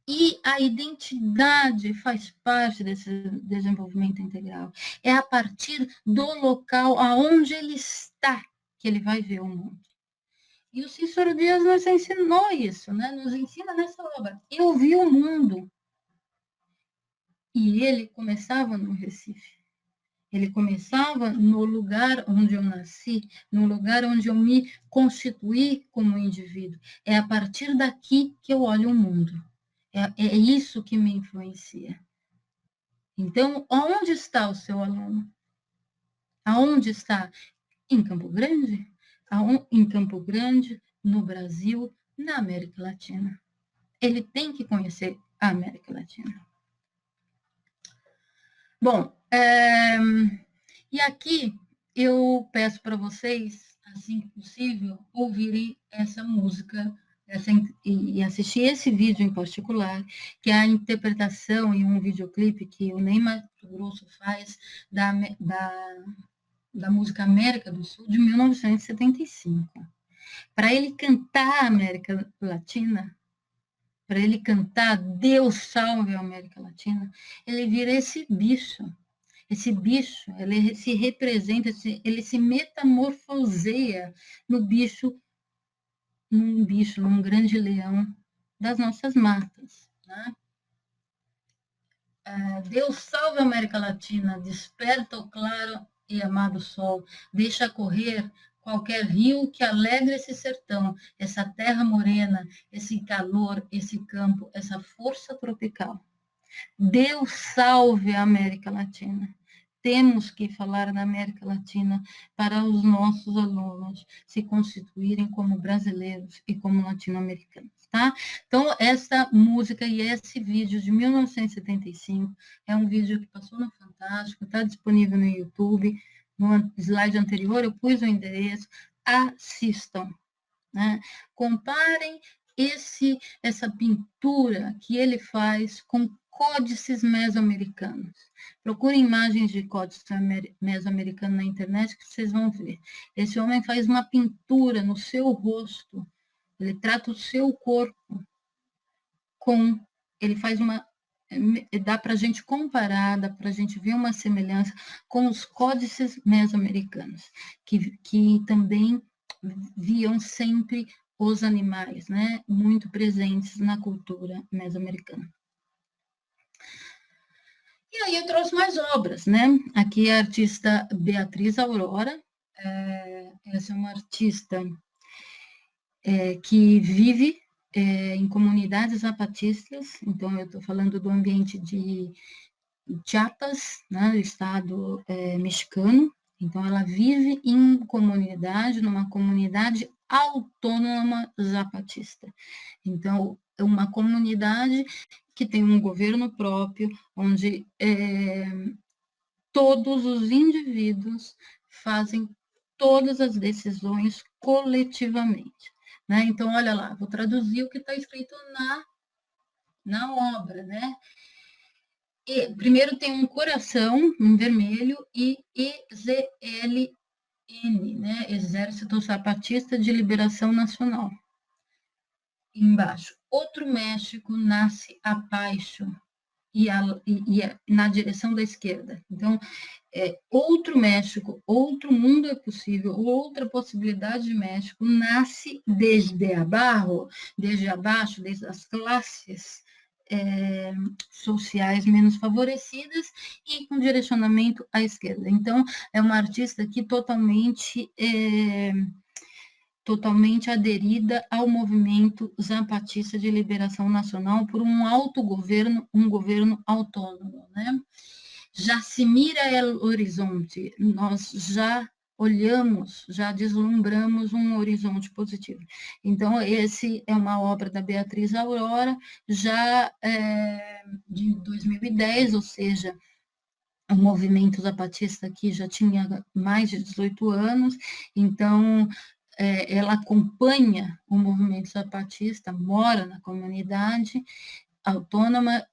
E a identidade faz parte desse desenvolvimento integral. É a partir do local aonde ele está que ele vai ver o mundo. E o Cícero Dias nos ensinou isso, né? Nos ensina nessa obra. Eu vi o mundo. E ele começava no Recife. Ele começava no lugar onde eu nasci, no lugar onde eu me constituí como indivíduo. É a partir daqui que eu olho o mundo. É isso que me influencia. Então, onde está o seu aluno? Aonde está? Em Campo Grande? Em Campo Grande, no Brasil, na América Latina. Ele tem que conhecer a América Latina. Bom, e aqui eu peço para vocês, assim que possível, ouvirem essa música e assistir esse vídeo em particular, que é a interpretação e um videoclipe que o Ney Mato Grosso faz da música América do Sul, de 1975. Para ele cantar a América Latina, para ele cantar Deus salve a América Latina, ele vira esse bicho. Esse bicho, ele se representa, ele se metamorfoseia num grande leão das nossas matas. Né? Deus salve a América Latina, desperta o claro e amado sol, deixa correr qualquer rio que alegre esse sertão, essa terra morena, esse calor, esse campo, essa força tropical. Deus salve a América Latina. Temos que falar da América Latina para os nossos alunos se constituírem como brasileiros e como latino-americanos, tá? Então, essa música e esse vídeo de 1975 é um vídeo que passou no Fantástico, está disponível no YouTube. No slide anterior eu pus o endereço. Assistam, né? Comparem essa pintura que ele faz com códices mesoamericanos. Procurem imagens de códice mesoamericano na internet que vocês vão ver. Esse homem faz uma pintura no seu rosto, ele trata o seu corpo ele faz dá para a gente comparar, dá para a gente ver uma semelhança com os códices mesoamericanos, que também viam sempre os animais, né, muito presentes na cultura mesoamericana. E aí eu trouxe mais obras, né? Aqui é a artista Beatriz Aurora. Essa é uma artista que vive em comunidades zapatistas. Então, eu estou falando do ambiente de Chiapas, né, do estado mexicano. Então, ela vive em comunidade, numa comunidade autônoma zapatista. Então, é uma comunidade que tem um governo próprio, onde todos os indivíduos fazem todas as decisões coletivamente, né? Então, olha lá, vou traduzir o que está escrito na obra, né? E, primeiro tem um coração, em vermelho, e EZLN, né? Exército Zapatista de Liberação Nacional. Embaixo, outro México nasce abaixo e na direção da esquerda. Então, outro México, outro mundo é possível, outra possibilidade de México nasce desde abaixo, desde as classes sociais menos favorecidas e com direcionamento à esquerda. Então, é uma artista aqui totalmente aderida ao movimento zapatista de liberação nacional por um autogoverno, um governo autônomo, né? Já se mira o horizonte, nós já olhamos, já deslumbramos um horizonte positivo. Então, esse é uma obra da Beatriz Aurora, já de 2010, ou seja, o movimento zapatista aqui já tinha mais de 18 anos, então ela acompanha o movimento zapatista, mora na comunidade autônoma,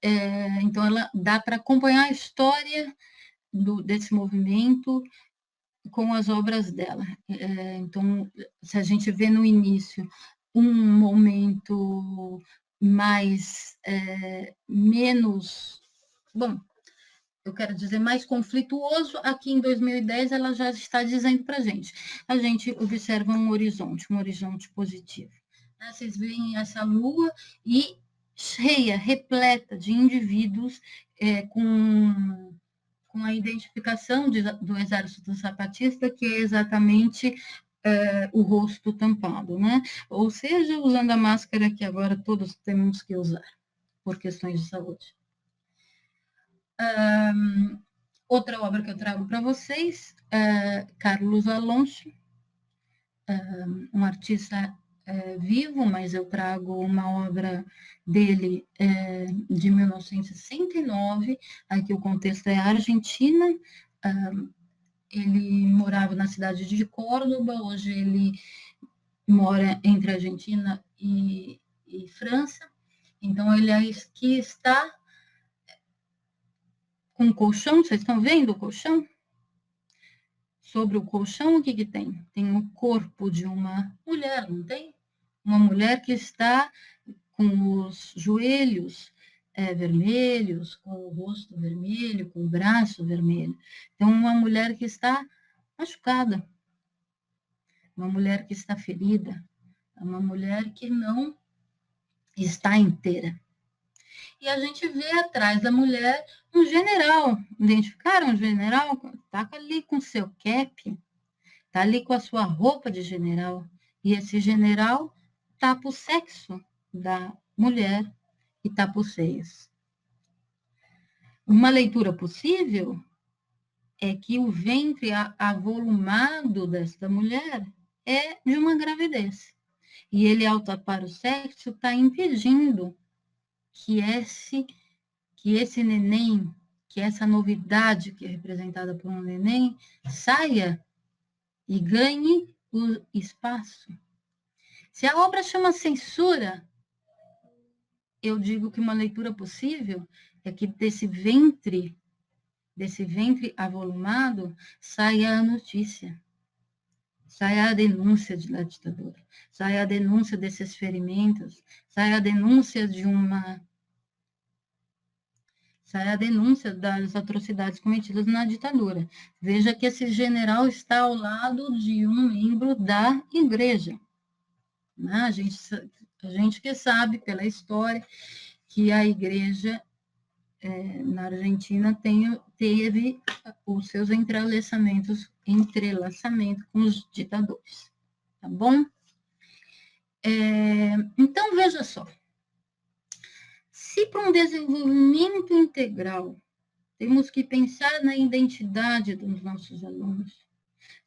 então ela dá para acompanhar a história desse movimento com as obras dela. Então, se a gente vê no início um momento menos, bom, eu quero dizer, mais conflituoso, aqui em 2010 ela já está dizendo para a gente observa um horizonte positivo. Vocês veem essa lua e cheia, repleta de indivíduos com a identificação do exército zapatista, que é exatamente o rosto tampado, né? Ou seja, usando a máscara que agora todos temos que usar, por questões de saúde. Outra obra que eu trago para vocês, Carlos Alonso, um artista vivo, mas eu trago uma obra dele de 1969, aqui o contexto é a Argentina, ele morava na cidade de Córdoba, hoje ele mora entre a Argentina e França, então ele aqui está com um colchão, vocês estão vendo o colchão? Sobre o colchão, o que tem? Tem o corpo de uma mulher, não tem? Uma mulher que está com os joelhos vermelhos, com o rosto vermelho, com o braço vermelho. Então, uma mulher que está machucada, uma mulher que está ferida, uma mulher que não está inteira. E a gente vê atrás da mulher um general. Identificaram o general? Está ali com seu cap, está ali com a sua roupa de general. E esse general tapa o sexo da mulher e tapa os seios. Uma leitura possível é que o ventre avolumado desta mulher é de uma gravidez. E ele, ao tapar o sexo, está impedindo que esse neném, que essa novidade que é representada por um neném, saia e ganhe o espaço. Se a obra chama censura, eu digo que uma leitura possível é que desse ventre avolumado, saia a notícia, saia a denúncia da ditadura, saia a denúncia desses ferimentos, saia a denúncia das atrocidades cometidas na ditadura. Veja que esse general está ao lado de um membro da igreja. A gente que sabe pela história que a igreja na Argentina teve os seus entrelaçamento com os ditadores. Tá bom? Então, veja só. Se para um desenvolvimento integral temos que pensar na identidade dos nossos alunos,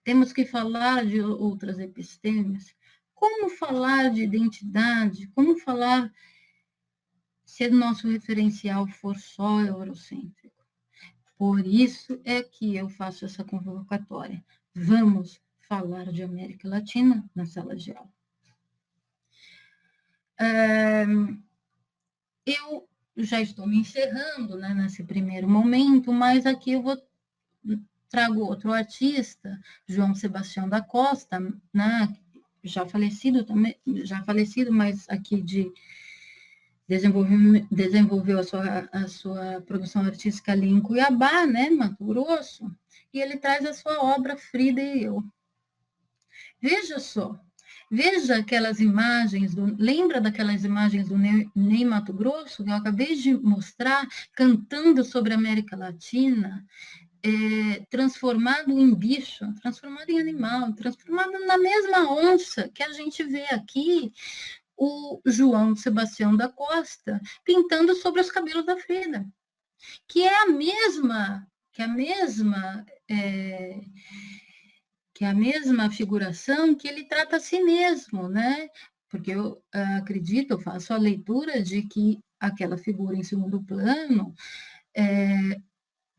temos que falar de outras epistemes, como falar de identidade, como falar se o nosso referencial for só eurocêntrico? Por isso é que eu faço essa convocatória. Vamos falar de América Latina na sala de aula. Eu já estou me encerrando, né, nesse primeiro momento, mas aqui eu trago outro artista, João Sebastião da Costa, né, já falecido, mas aqui desenvolveu a sua produção artística ali em Cuiabá, né, Mato Grosso, e ele traz a sua obra Frida e Eu. Veja só, veja aquelas imagens, lembra daquelas imagens do Ney Mato Grosso, que eu acabei de mostrar, cantando sobre a América Latina, transformado em bicho, transformado em animal, transformado na mesma onça que a gente vê aqui, o João Sebastião da Costa pintando sobre os cabelos da Frida, que é a mesma figuração que ele trata a si mesmo, né? Porque eu acredito, eu faço a leitura de que aquela figura em segundo plano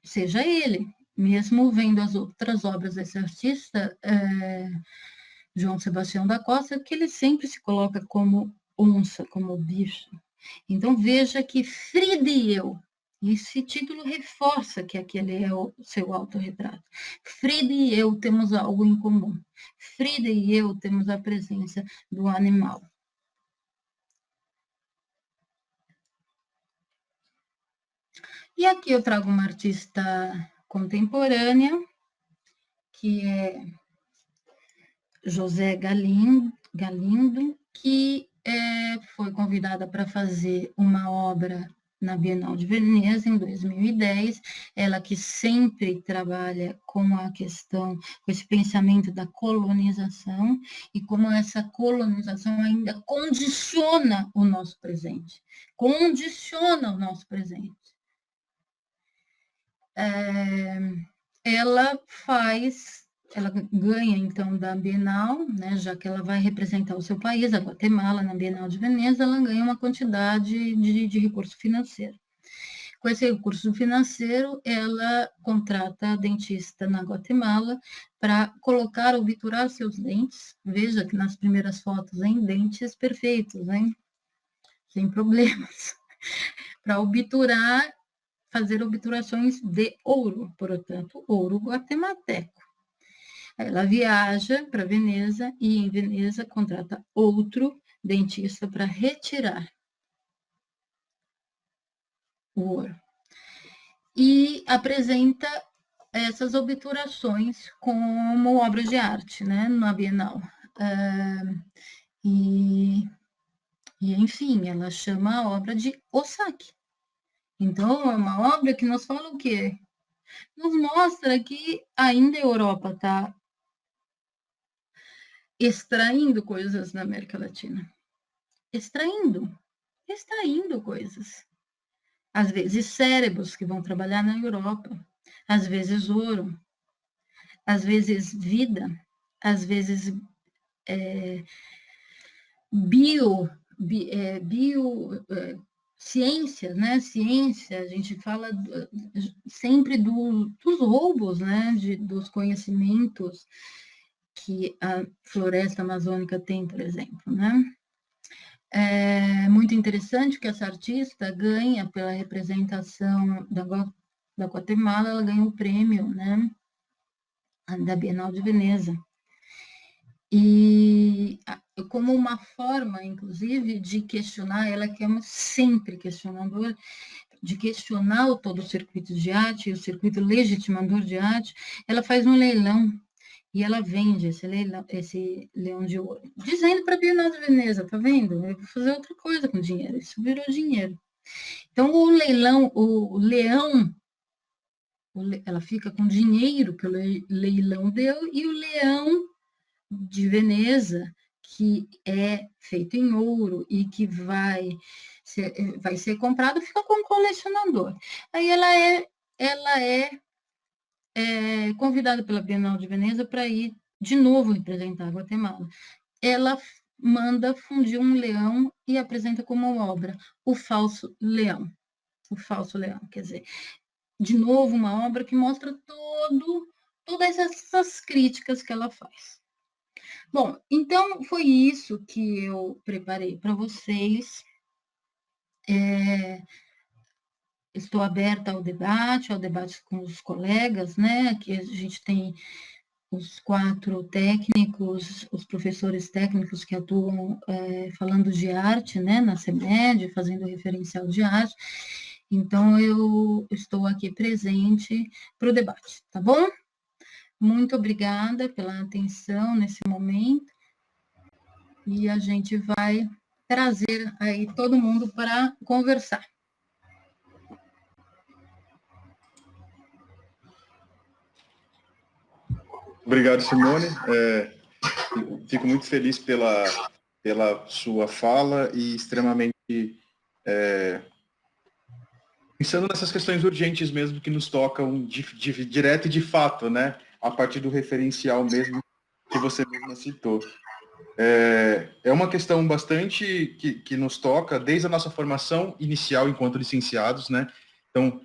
seja ele, mesmo vendo as outras obras desse artista, João Sebastião da Costa, que ele sempre se coloca como onça, como bicho. Então, veja que Frida e Eu, esse título reforça que aquele é o seu autorretrato. Frida e eu temos algo em comum. Frida e eu temos a presença do animal. E aqui eu trago uma artista contemporânea, que é José Galindo, que foi convidada para fazer uma obra na Bienal de Veneza, em 2010, ela que sempre trabalha com a questão, com esse pensamento da colonização, e como essa colonização ainda condiciona o nosso presente. Ela ganha, então, da Bienal, né, já que ela vai representar o seu país, a Guatemala, na Bienal de Veneza, ela ganha uma quantidade de recurso financeiro. Com esse recurso financeiro, ela contrata a dentista na Guatemala para obturar seus dentes. Veja que nas primeiras fotos, hein, dentes perfeitos, hein? Sem problemas. Para fazer obturações de ouro, portanto, ouro guatemalteco. Ela viaja para Veneza e, em Veneza, contrata outro dentista para retirar o ouro. E apresenta essas obturações como obras de arte, né, na Bienal. Enfim, ela chama a obra de Osaki. Então, é uma obra que nos fala o quê? Nos mostra que ainda a Europa está extraindo coisas na América Latina. Extraindo coisas. Às vezes cérebros que vão trabalhar na Europa, às vezes ouro, às vezes vida, às vezes ciência, né? Ciência, a gente fala sempre dos roubos, né? Dos conhecimentos que a floresta amazônica tem, por exemplo, né? É muito interessante que essa artista ganha pela representação da Guatemala, ela ganha o prêmio, né, da Bienal de Veneza. E como uma forma, inclusive, de questionar, ela que é sempre questionadora, de questionar todo o circuito de arte, o circuito legitimador de arte, ela faz um leilão e ela vende esse leão de ouro, dizendo para a Bienal de Veneza, tá vendo? Eu vou fazer outra coisa com dinheiro, isso virou dinheiro. Então, o leão, ela fica com dinheiro que o leilão deu, e o leão de Veneza, que é feito em ouro e que vai ser comprado, fica com o colecionador. Aí ela é convidada pela Bienal de Veneza para ir de novo representar a Guatemala. Ela manda fundir um leão e apresenta como obra o falso leão. O falso leão, quer dizer, de novo, uma obra que mostra todas essas críticas que ela faz. Bom, então foi isso que eu preparei para vocês. Estou aberta ao debate com os colegas, né? Aqui a gente tem os 4 técnicos, os professores técnicos que atuam falando de arte, né? Na CEMED, fazendo referencial de arte. Então, eu estou aqui presente para o debate, tá bom? Muito obrigada pela atenção nesse momento. E a gente vai trazer aí todo mundo para conversar. Obrigado, Simone. Fico muito feliz pela sua fala e extremamente pensando nessas questões urgentes mesmo que nos tocam direto e de fato, né? A partir do referencial mesmo que você mesmo citou. É uma questão bastante que nos toca desde a nossa formação inicial enquanto licenciados, né? Então,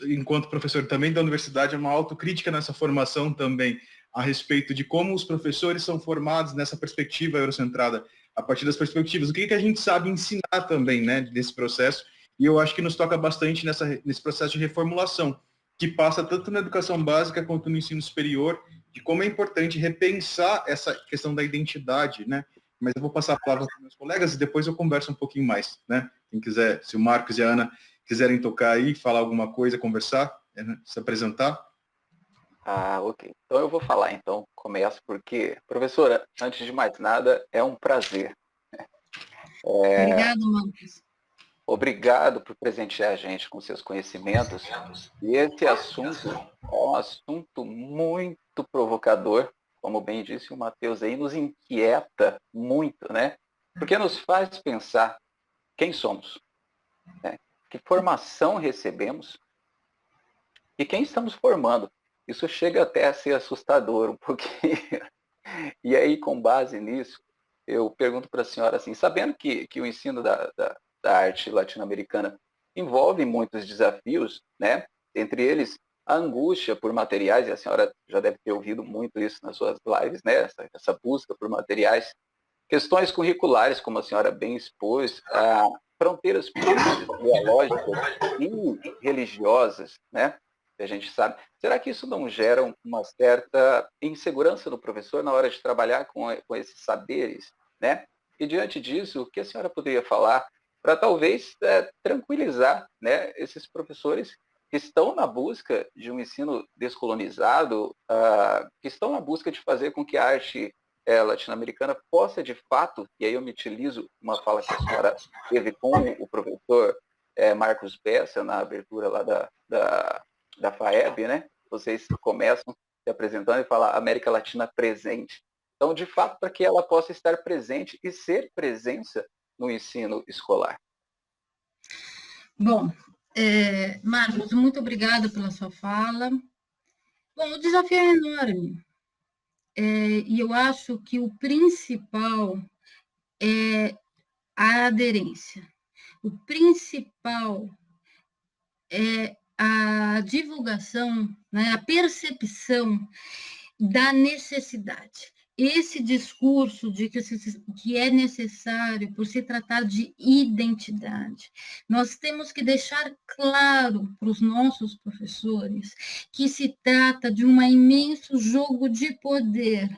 enquanto professor também da universidade, é uma autocrítica nessa formação também, a respeito de como os professores são formados nessa perspectiva eurocentrada, a partir das perspectivas. O que a gente sabe ensinar também, né, desse processo, e eu acho que nos toca bastante nesse processo de reformulação, que passa tanto na educação básica quanto no ensino superior, de como é importante repensar essa questão da identidade, né? Mas eu vou passar a palavra para os meus colegas e depois eu converso um pouquinho mais, né? Quem quiser, se o Marcos e a Ana quiserem tocar aí, falar alguma coisa, conversar, se apresentar. Ok. Então eu vou falar, então, começo, porque, professora, antes de mais nada, é um prazer. Obrigada, Marcos. Obrigado por presentear a gente com seus conhecimentos. E esse assunto é um assunto muito provocador, como bem disse o Matheus aí, nos inquieta muito, né? Porque nos faz pensar quem somos, né? Que formação recebemos e quem estamos formando. Isso chega até a ser assustador um pouquinho. E aí, com base nisso, eu pergunto para a senhora assim, sabendo que o ensino da arte latino-americana envolve muitos desafios, né? Entre eles, a angústia por materiais, e a senhora já deve ter ouvido muito isso nas suas lives, né? Essa busca por materiais. Questões curriculares, como a senhora bem expôs, fronteiras políticas, ideológicas e religiosas, né? Que a gente sabe. Será que isso não gera uma certa insegurança no professor na hora de trabalhar com esses saberes, né? E diante disso, o que a senhora poderia falar para talvez tranquilizar, né, esses professores que estão na busca de um ensino descolonizado, que estão na busca de fazer com que a arte latino-americana possa, de fato, e aí eu me utilizo uma fala que a senhora teve com o professor Marcos Bessa na abertura lá da FAEB, né? Vocês começam se apresentando e falam América Latina presente. Então, de fato, para que ela possa estar presente e ser presença no ensino escolar. Bom, Marcos, muito obrigada pela sua fala. Bom, o desafio é enorme. E eu acho que o principal é a aderência. O principal é a divulgação, né, a percepção da necessidade. Esse discurso de que é necessário por se tratar de identidade. Nós temos que deixar claro para os nossos professores que se trata de um imenso jogo de poder.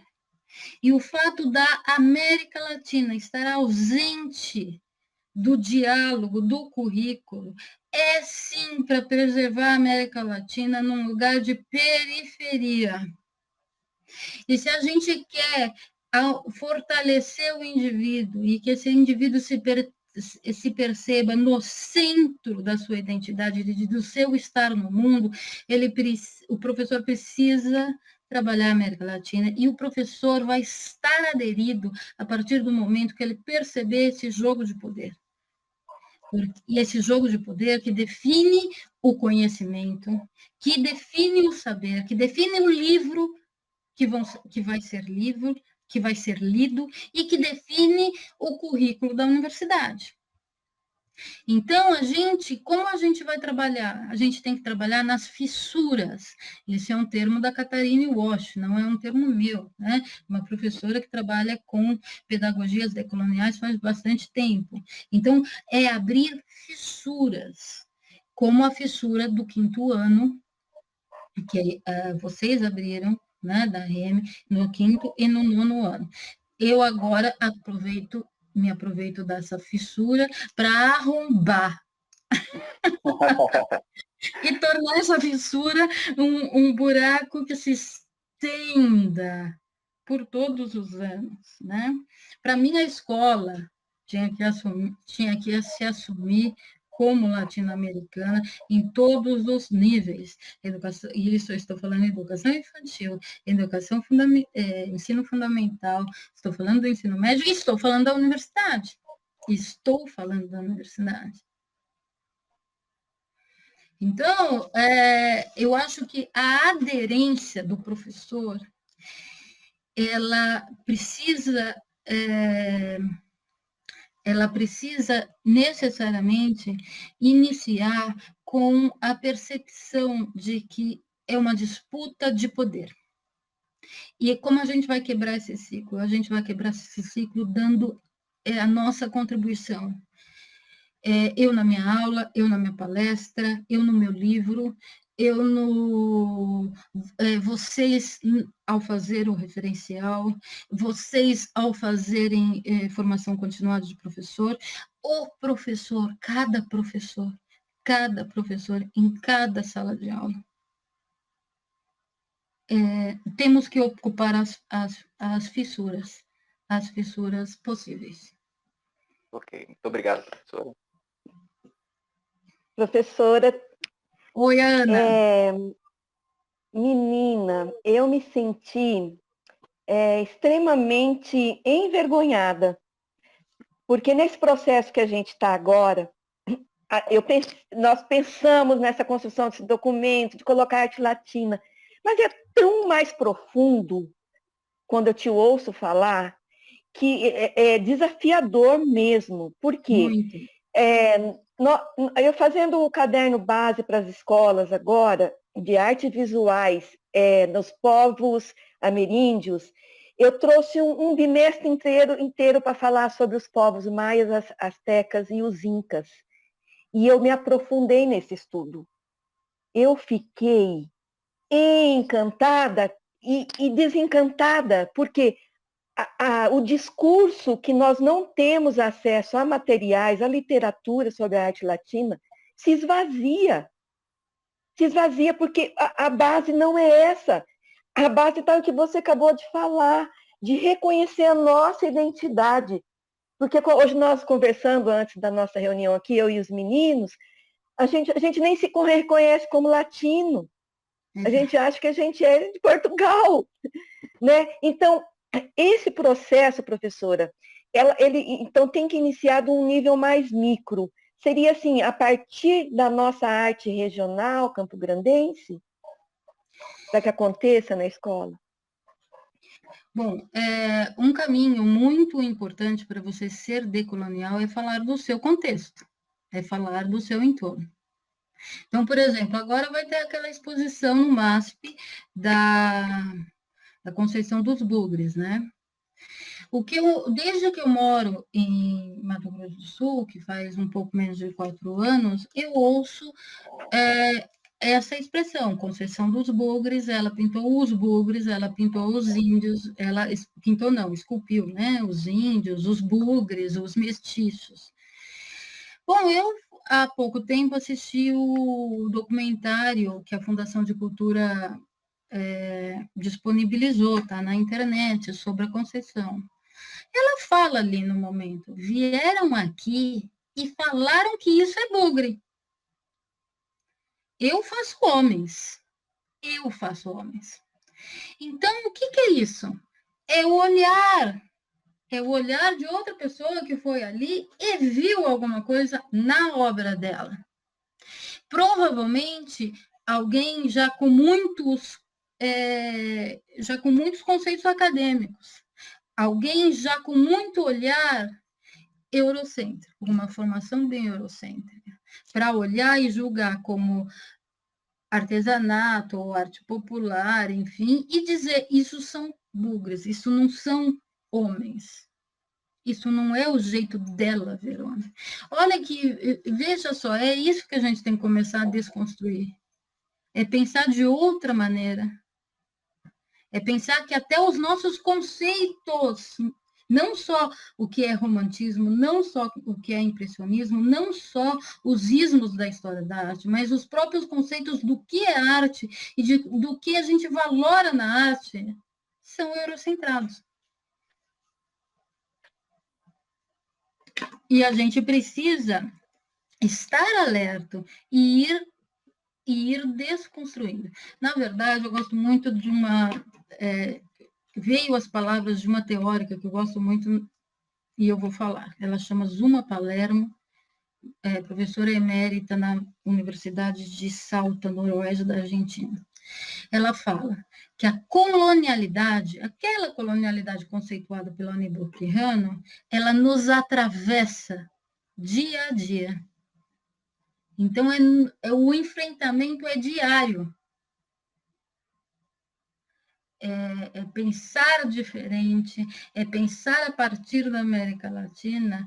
E o fato da América Latina estar ausente do diálogo, do currículo, é sim para preservar a América Latina num lugar de periferia. E se a gente quer fortalecer o indivíduo e que esse indivíduo se perceba no centro da sua identidade, do seu estar no mundo, o professor precisa trabalhar a América Latina e o professor vai estar aderido a partir do momento que ele perceber esse jogo de poder. E esse jogo de poder que define o conhecimento, que define o saber, que define o livro que vai ser lido e que define o currículo da universidade. Então, como a gente vai trabalhar? A gente tem que trabalhar nas fissuras. Esse é um termo da Katharine Walsh, não é um termo meu, né? Uma professora que trabalha com pedagogias decoloniais faz bastante tempo. Então, é abrir fissuras, como a fissura do 5º ano, que vocês abriram, né, da REM, no 5º e no 9º ano. Eu agora me aproveito dessa fissura para arrombar e tornar essa fissura um buraco que se estenda por todos os anos, né? Para mim, a escola tinha que se assumir como latino-americana em todos os níveis. Educação, e isso eu estou falando de educação infantil, ensino fundamental, estou falando do ensino médio e estou falando da universidade. Estou falando da universidade. Então, eu acho que a aderência do professor, ela precisa necessariamente iniciar com a percepção de que é uma disputa de poder. E como a gente vai quebrar esse ciclo? A gente vai quebrar esse ciclo dando a nossa contribuição. Eu na minha aula, eu na minha palestra, eu no meu livro, vocês ao fazer o referencial, vocês ao fazerem formação continuada de professor, o professor, cada professor em cada sala de aula. Temos que ocupar as fissuras possíveis. Ok, muito obrigado, professora. Professora, oi, Ana. Menina, eu me senti extremamente envergonhada, porque nesse processo que a gente está agora, nós pensamos nessa construção desse documento, de colocar arte latina, mas é tão mais profundo, quando eu te ouço falar, que é desafiador mesmo, porque eu fazendo o caderno base para as escolas agora, de artes visuais nos povos ameríndios, eu trouxe um bimestre inteiro para falar sobre os povos maias, astecas e os incas. E eu me aprofundei nesse estudo. Eu fiquei encantada e desencantada, porque o discurso que nós não temos acesso a materiais, a literatura sobre a arte latina, se esvazia. Se esvazia porque a base não é essa. A base está no que você acabou de falar, de reconhecer a nossa identidade. Porque hoje nós conversando antes da nossa reunião aqui, eu e os meninos, a gente nem se reconhece como latino. A gente acha que a gente é de Portugal, né? Então, esse processo, professora, ele então tem que iniciar de um nível mais micro. Seria assim, a partir da nossa arte regional, campograndense, para que aconteça na escola? Bom, um caminho muito importante para você ser decolonial é falar do seu contexto, é falar do seu entorno. Então, por exemplo, agora vai ter aquela exposição no MASP da Conceição dos Bugres, né? Desde que eu moro em Mato Grosso do Sul, que faz um pouco menos de 4 anos, eu ouço essa expressão, Conceição dos Bugres, ela pintou os bugres, ela pintou os índios, ela pintou não, esculpiu, né? Os índios, os bugres, os mestiços. Bom, eu há pouco tempo assisti o documentário que a Fundação de Cultura disponibilizou, tá na internet, sobre a Conceição. Ela fala ali no momento, vieram aqui e falaram que isso é bugre. Eu faço homens. Então, o que é isso? É o olhar de outra pessoa que foi ali e viu alguma coisa na obra dela. Provavelmente, alguém já com muitos conceitos acadêmicos, alguém já com muito olhar eurocêntrico, uma formação bem eurocêntrica, para olhar e julgar como artesanato ou arte popular, enfim, e dizer, isso são bugres, isso não são homens. Isso não é o jeito dela, Verônica. Olha que, veja só, é isso que a gente tem que começar a desconstruir. É pensar de outra maneira. É pensar que até os nossos conceitos, não só o que é romantismo, não só o que é impressionismo, não só os ismos da história da arte, mas os próprios conceitos do que é arte e do que a gente valora na arte, são eurocentrados. E a gente precisa estar alerta e ir desconstruindo. Na verdade, eu gosto muito de veio as palavras de uma teórica que eu gosto muito e eu vou falar. Ela chama Zuma Palermo, professora emérita na Universidade de Salta, noroeste da Argentina. Ela fala que a colonialidade, aquela colonialidade conceituada pelo Aníbal Quijano, ela nos atravessa dia a dia. Então, o enfrentamento é diário. É pensar diferente, é pensar a partir da América Latina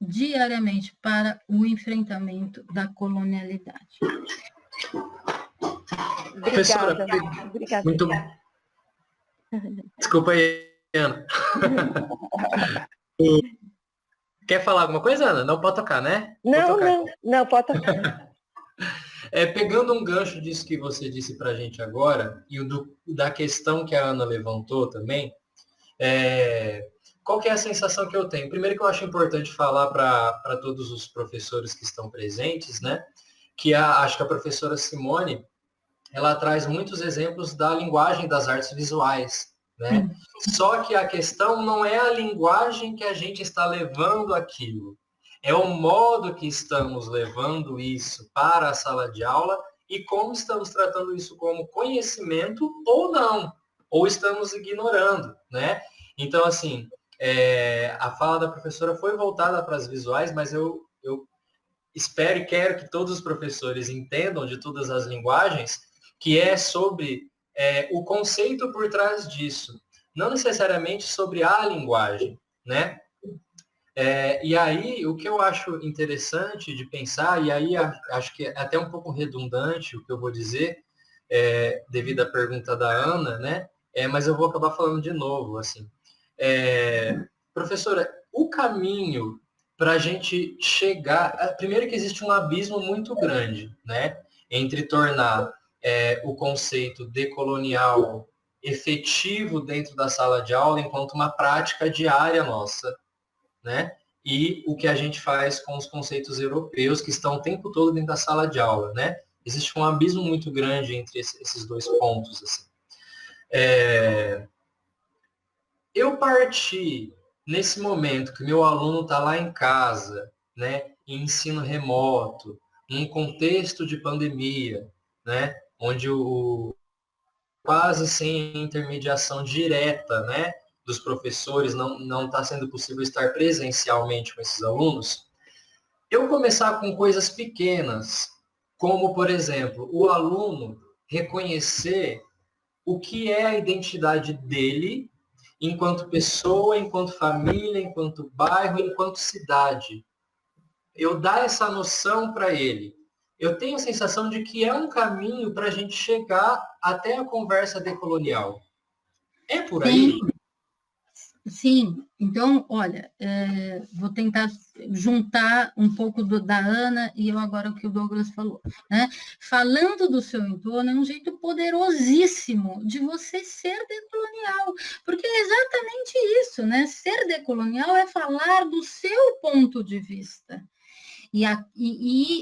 diariamente para o enfrentamento da colonialidade. Obrigada. Obrigada. Muito bom. Desculpa aí, Ana. Quer falar alguma coisa, Ana? Não pode tocar, né? Não, pode tocar. Pegando um gancho disso que você disse para a gente agora, e da questão que a Ana levantou também, qual que é a sensação que eu tenho? Primeiro que eu acho importante falar para todos os professores que estão presentes, né? Que acho que a professora Simone, ela traz muitos exemplos da linguagem das artes visuais, né? Só que a questão não é a linguagem que a gente está levando aquilo, é o modo que estamos levando isso para a sala de aula e como estamos tratando isso como conhecimento ou não, ou estamos ignorando, né? Então, assim, a fala da professora foi voltada para as visuais, mas eu espero e quero que todos os professores entendam de todas as linguagens que é sobre o conceito por trás disso, não necessariamente sobre a linguagem, né? E aí, o que eu acho interessante de pensar, e aí acho que é até um pouco redundante o que eu vou dizer, devido à pergunta da Ana, né? Mas eu vou acabar falando de novo, assim. Professora, o caminho para a gente chegar... Primeiro que existe um abismo muito grande, né? Entre tornar o conceito decolonial efetivo dentro da sala de aula enquanto uma prática diária nossa, né? E o que a gente faz com os conceitos europeus que estão o tempo todo dentro da sala de aula, né? Existe um abismo muito grande entre esses dois pontos, assim. Eu parti nesse momento que meu aluno está lá em casa, né? Em ensino remoto, num contexto de pandemia, né? Onde quase sem intermediação direta, né? Dos professores, não está sendo possível estar presencialmente com esses alunos, eu começar com coisas pequenas, como, por exemplo, o aluno reconhecer o que é a identidade dele enquanto pessoa, enquanto família, enquanto bairro, enquanto cidade. Eu dar essa noção para ele. Eu tenho a sensação de que é um caminho para a gente chegar até a conversa decolonial. É por aí? Sim, então, olha, vou tentar juntar um pouco da Ana e agora o que o Douglas falou, né? Falando do seu entorno é um jeito poderosíssimo de você ser decolonial, porque é exatamente isso, né? Ser decolonial é falar do seu ponto de vista. E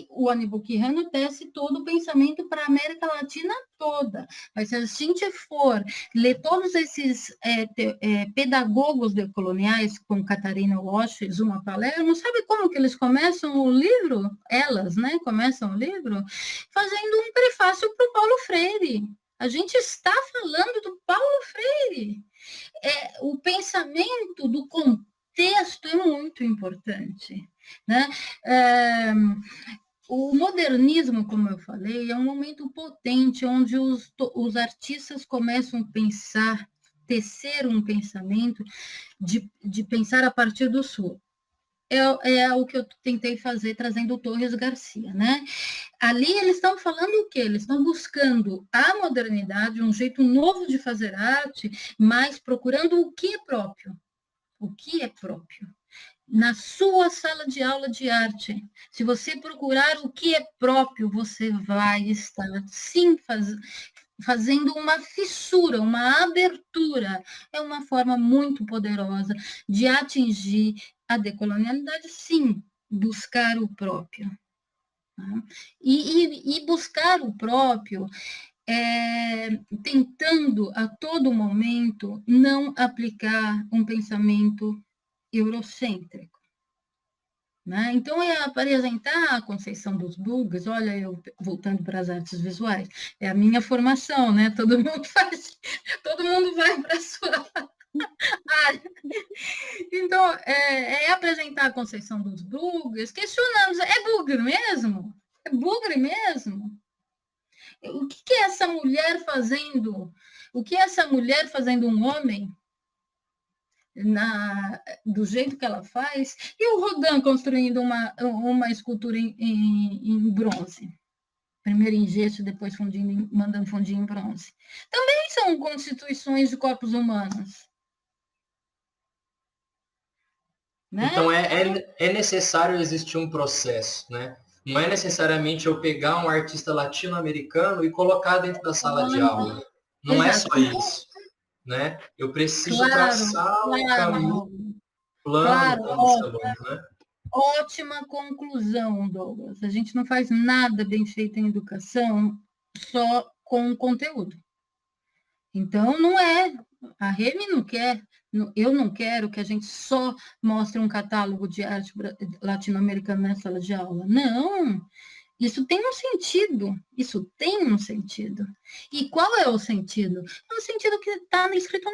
o Aníbal Quijano tece todo o pensamento para a América Latina toda. Mas se a gente for ler todos esses pedagogos decoloniais, como Catarina Walsh e Zuma Palermo, sabe como que eles começam o livro? Elas, né? Começam o livro fazendo um prefácio para o Paulo Freire. A gente está falando do Paulo Freire. O pensamento do contexto texto é muito importante, né? O modernismo, como eu falei, é um momento potente onde os artistas começam a pensar, tecer um pensamento de pensar a partir do sul. É o que eu tentei fazer trazendo o Torres Garcia, né? Ali eles estão falando o quê? Eles estão buscando a modernidade, um jeito novo de fazer arte, mas procurando o que é próprio. O que é próprio? Na sua sala de aula de arte, se você procurar o que é próprio, você vai estar, sim, fazendo uma fissura, uma abertura. É uma forma muito poderosa de atingir a decolonialidade, sim, buscar o próprio. Tá? E buscar o próprio, tentando a todo momento não aplicar um pensamento eurocêntrico. Né? Então, é apresentar a conceito dos bugs, olha, eu voltando para as artes visuais, é a minha formação, né? Todo mundo faz, todo mundo vai para a sua área. Então, é apresentar a conceito dos bugs, questionando, é bugre mesmo? É bugre mesmo? O que é essa mulher fazendo? O que é essa mulher fazendo um homem? Do jeito que ela faz, e o Rodin construindo uma escultura em bronze. Primeiro em gesso, depois mandando fundir em bronze. Também são constituições de corpos humanos. Né? Então, é necessário existir um processo, né? Não é necessariamente eu pegar um artista latino-americano e colocar dentro da sala de aula. Não é só isso. Né? Eu preciso traçar um caminho plano, como você falou, né? Ótima conclusão, Douglas. A gente não faz nada bem feito em educação só com conteúdo. Então, não é. A Remy não quer, eu não quero que a gente só mostre um catálogo de arte latino-americana na sala de aula. Não. Isso tem um sentido, isso tem um sentido. E qual é o sentido? É o sentido que está escrito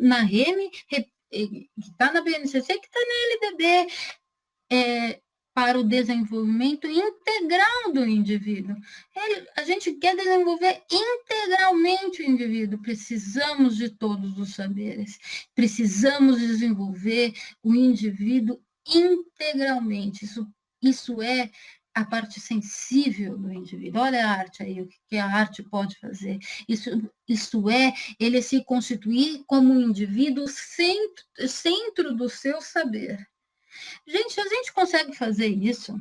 na REME, que está na BNCC, que está na LDB, para o desenvolvimento integral do indivíduo. A gente quer desenvolver integralmente o indivíduo, precisamos de todos os saberes, precisamos desenvolver o indivíduo integralmente. Isso é a parte sensível do indivíduo. Olha a arte aí, o que a arte pode fazer. Isso é ele se constituir como um indivíduo centro do seu saber. Gente, se a gente consegue fazer isso,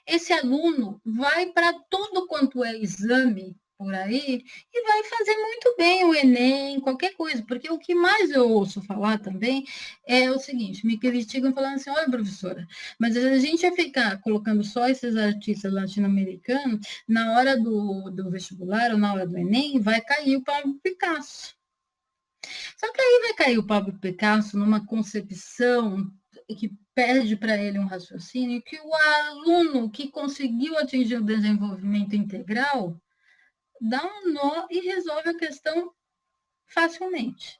esse aluno vai para tudo quanto é exame por aí e vai fazer muito bem o Enem, qualquer coisa, porque o que mais eu ouço falar também é o seguinte, me criticam falando assim, olha, professora, mas a gente ia ficar colocando só esses artistas latino-americanos, na hora do vestibular ou na hora do Enem, vai cair o Pablo Picasso. Só que aí vai cair o Pablo Picasso numa concepção que perde para ele um raciocínio que o aluno que conseguiu atingir o desenvolvimento integral dá um nó e resolve a questão facilmente.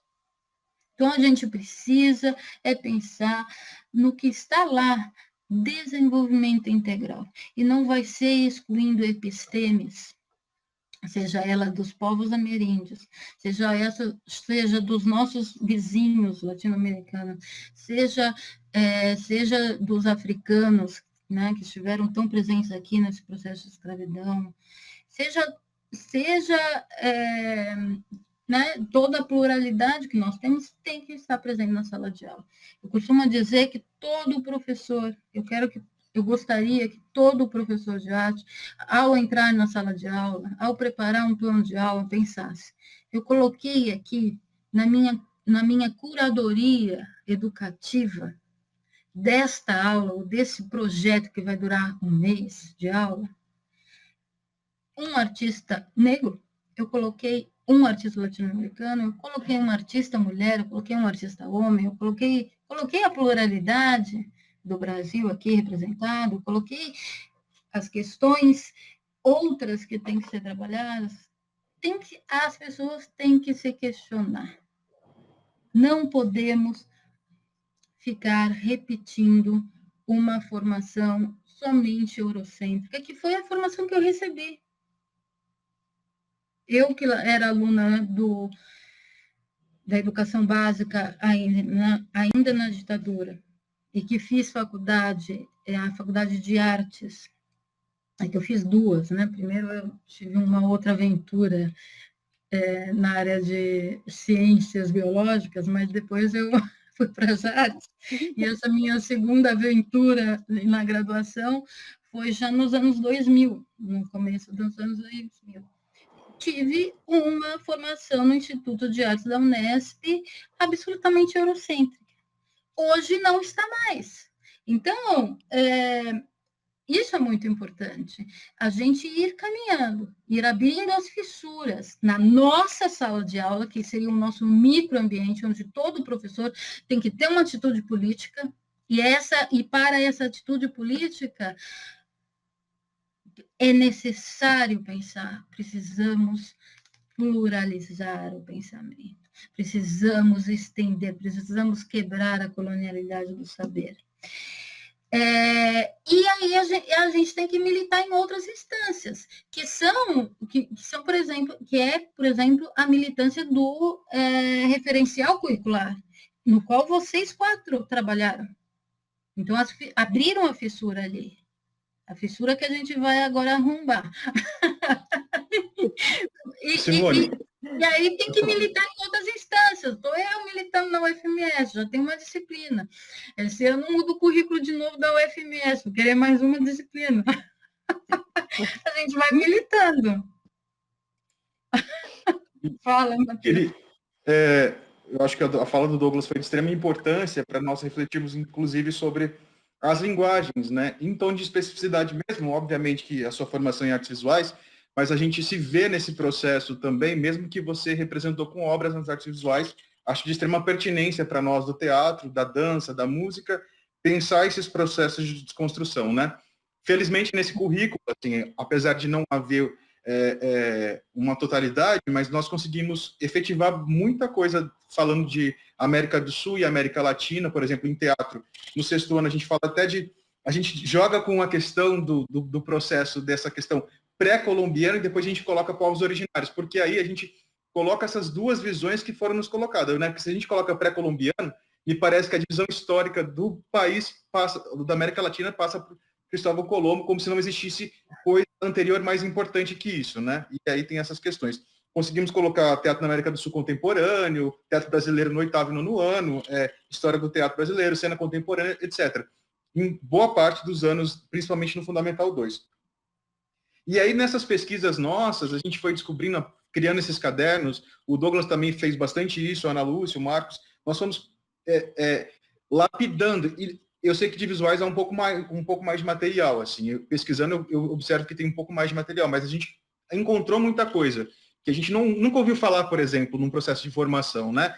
Então, a gente precisa pensar no que está lá, desenvolvimento integral. E não vai ser excluindo epistemes, seja ela dos povos ameríndios, seja dos nossos vizinhos latino-americanos, seja dos africanos, né, que estiveram tão presentes aqui nesse processo de escravidão, seja né, toda a pluralidade que nós temos tem que estar presente na sala de aula. Eu costumo dizer que todo professor, eu gostaria que todo professor de arte, ao entrar na sala de aula, ao preparar um plano de aula, pensasse, eu coloquei aqui na minha curadoria educativa desta aula, ou desse projeto que vai durar um mês de aula, um artista negro, eu coloquei um artista latino-americano, eu coloquei uma artista mulher, eu coloquei um artista homem, eu coloquei a pluralidade do Brasil aqui representado, eu coloquei as questões outras que têm que ser trabalhadas. As pessoas têm que se questionar. Não podemos ficar repetindo uma formação somente eurocêntrica, que foi a formação que eu recebi. Eu, que era aluna da educação básica ainda na ditadura, e que fiz faculdade, a faculdade de artes, que eu fiz duas, né? Primeiro eu tive uma outra aventura na área de ciências biológicas, mas depois eu fui para as artes, e essa minha segunda aventura na graduação foi já nos anos 2000, no começo dos anos 2000. Tive uma formação no Instituto de Artes da Unesp absolutamente eurocêntrica. Hoje não está mais. Então, isso é muito importante, a gente ir caminhando, ir abrindo as fissuras na nossa sala de aula, que seria o nosso microambiente, onde todo professor tem que ter uma atitude política, e para essa atitude política é necessário pensar, precisamos pluralizar o pensamento, precisamos estender, precisamos quebrar a colonialidade do saber. E aí a gente tem que militar em outras instâncias, que são por exemplo, a militância do referencial curricular, no qual vocês 4 trabalharam. Então, abriram a fissura ali, a fissura que a gente vai agora arrombar. E aí tem que militar em outras instâncias. Estou eu militando na UFMS, já tem uma disciplina. Esse ano eu mudo o currículo de novo da UFMS, vou querer mais uma disciplina. A gente vai militando. Fala, Matheus. Eu acho que a fala do Douglas foi de extrema importância para nós refletirmos, inclusive, sobre as linguagens, né? Em tom de especificidade mesmo, obviamente que a sua formação em artes visuais, mas a gente se vê nesse processo também, mesmo que você representou com obras nas artes visuais, acho de extrema pertinência para nós do teatro, da dança, da música, pensar esses processos de desconstrução, né? Felizmente, nesse currículo, assim, apesar de não haver uma totalidade, mas nós conseguimos efetivar muita coisa falando de América do Sul e América Latina, por exemplo, em teatro. No 6º ano, a gente fala até a gente joga com a questão do processo, dessa questão pré-colombiana, e depois a gente coloca povos originários, porque aí a gente coloca essas duas visões que foram nos colocadas, né? Porque se a gente coloca pré-colombiano, me parece que a divisão histórica do país, da América Latina, passa por Cristóvão Colombo, como se não existisse coisa anterior mais importante que isso, né? E aí tem essas questões. Conseguimos colocar teatro na América do Sul contemporâneo, teatro brasileiro no 8º e 9º ano, história do teatro brasileiro, cena contemporânea, etc. Em boa parte dos anos, principalmente no Fundamental 2. E aí, nessas pesquisas nossas, a gente foi descobrindo, criando esses cadernos, o Douglas também fez bastante isso, a Ana Lúcia, o Marcos, nós fomos lapidando. E eu sei que de visuais é um pouco mais de material, assim, pesquisando eu observo que tem um pouco mais de material, mas a gente encontrou muita coisa que a gente nunca ouviu falar, por exemplo, num processo de formação, né?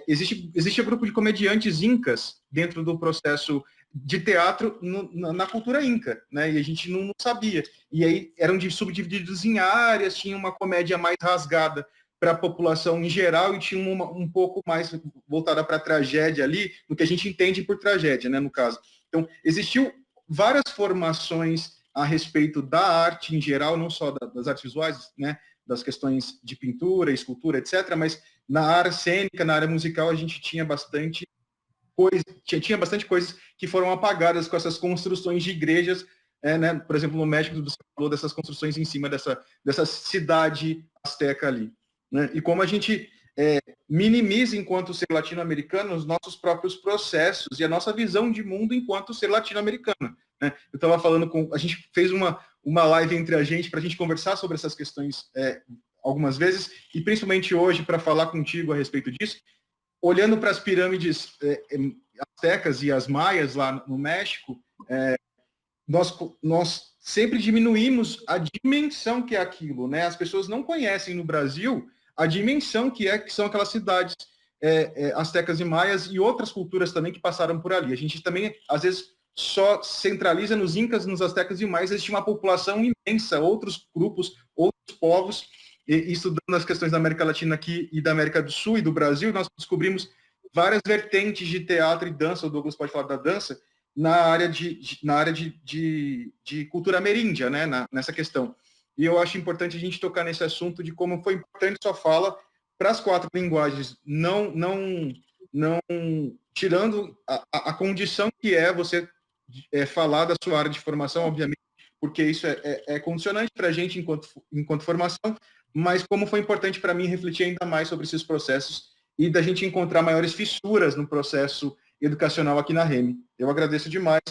Existe um grupo de comediantes incas dentro do processo de teatro na cultura inca, né? E a gente não sabia. E aí eram subdivididos em áreas, tinha uma comédia mais rasgada para a população em geral e tinha um pouco mais voltada para a tragédia ali, no que a gente entende por tragédia, né, no caso. Então, existiu várias formações a respeito da arte em geral, não só das artes visuais, né, das questões de pintura, escultura, etc., mas na área cênica, na área musical, a gente tinha bastante coisas que foram apagadas com essas construções de igrejas, né, por exemplo, no México, você falou dessas construções em cima dessa cidade asteca ali. Né? E como a gente minimiza, enquanto ser latino-americano, os nossos próprios processos e a nossa visão de mundo enquanto ser latino-americano. Né? Eu estava falando a gente fez uma live entre a gente para a gente conversar sobre essas questões algumas vezes, e principalmente hoje para falar contigo a respeito disso, olhando para as pirâmides astecas e as maias lá no México, nós sempre diminuímos a dimensão que é aquilo, né? As pessoas não conhecem no Brasil a dimensão que são aquelas cidades astecas e maias e outras culturas também que passaram por ali. A gente também, às vezes, só centraliza nos incas, nos astecas e maias, existe uma população imensa, outros grupos, outros povos, e estudando as questões da América Latina aqui e da América do Sul e do Brasil, nós descobrimos várias vertentes de teatro e dança, o Douglas pode falar da dança, na área de cultura ameríndia, né, nessa questão. E eu acho importante a gente tocar nesse assunto de como foi importante sua fala para as 4 linguagens, não tirando a condição que é você falar da sua área de formação, obviamente, porque isso é condicionante para a gente enquanto formação, mas como foi importante para mim refletir ainda mais sobre esses processos e da gente encontrar maiores fissuras no processo educacional aqui na REME. Eu agradeço demais.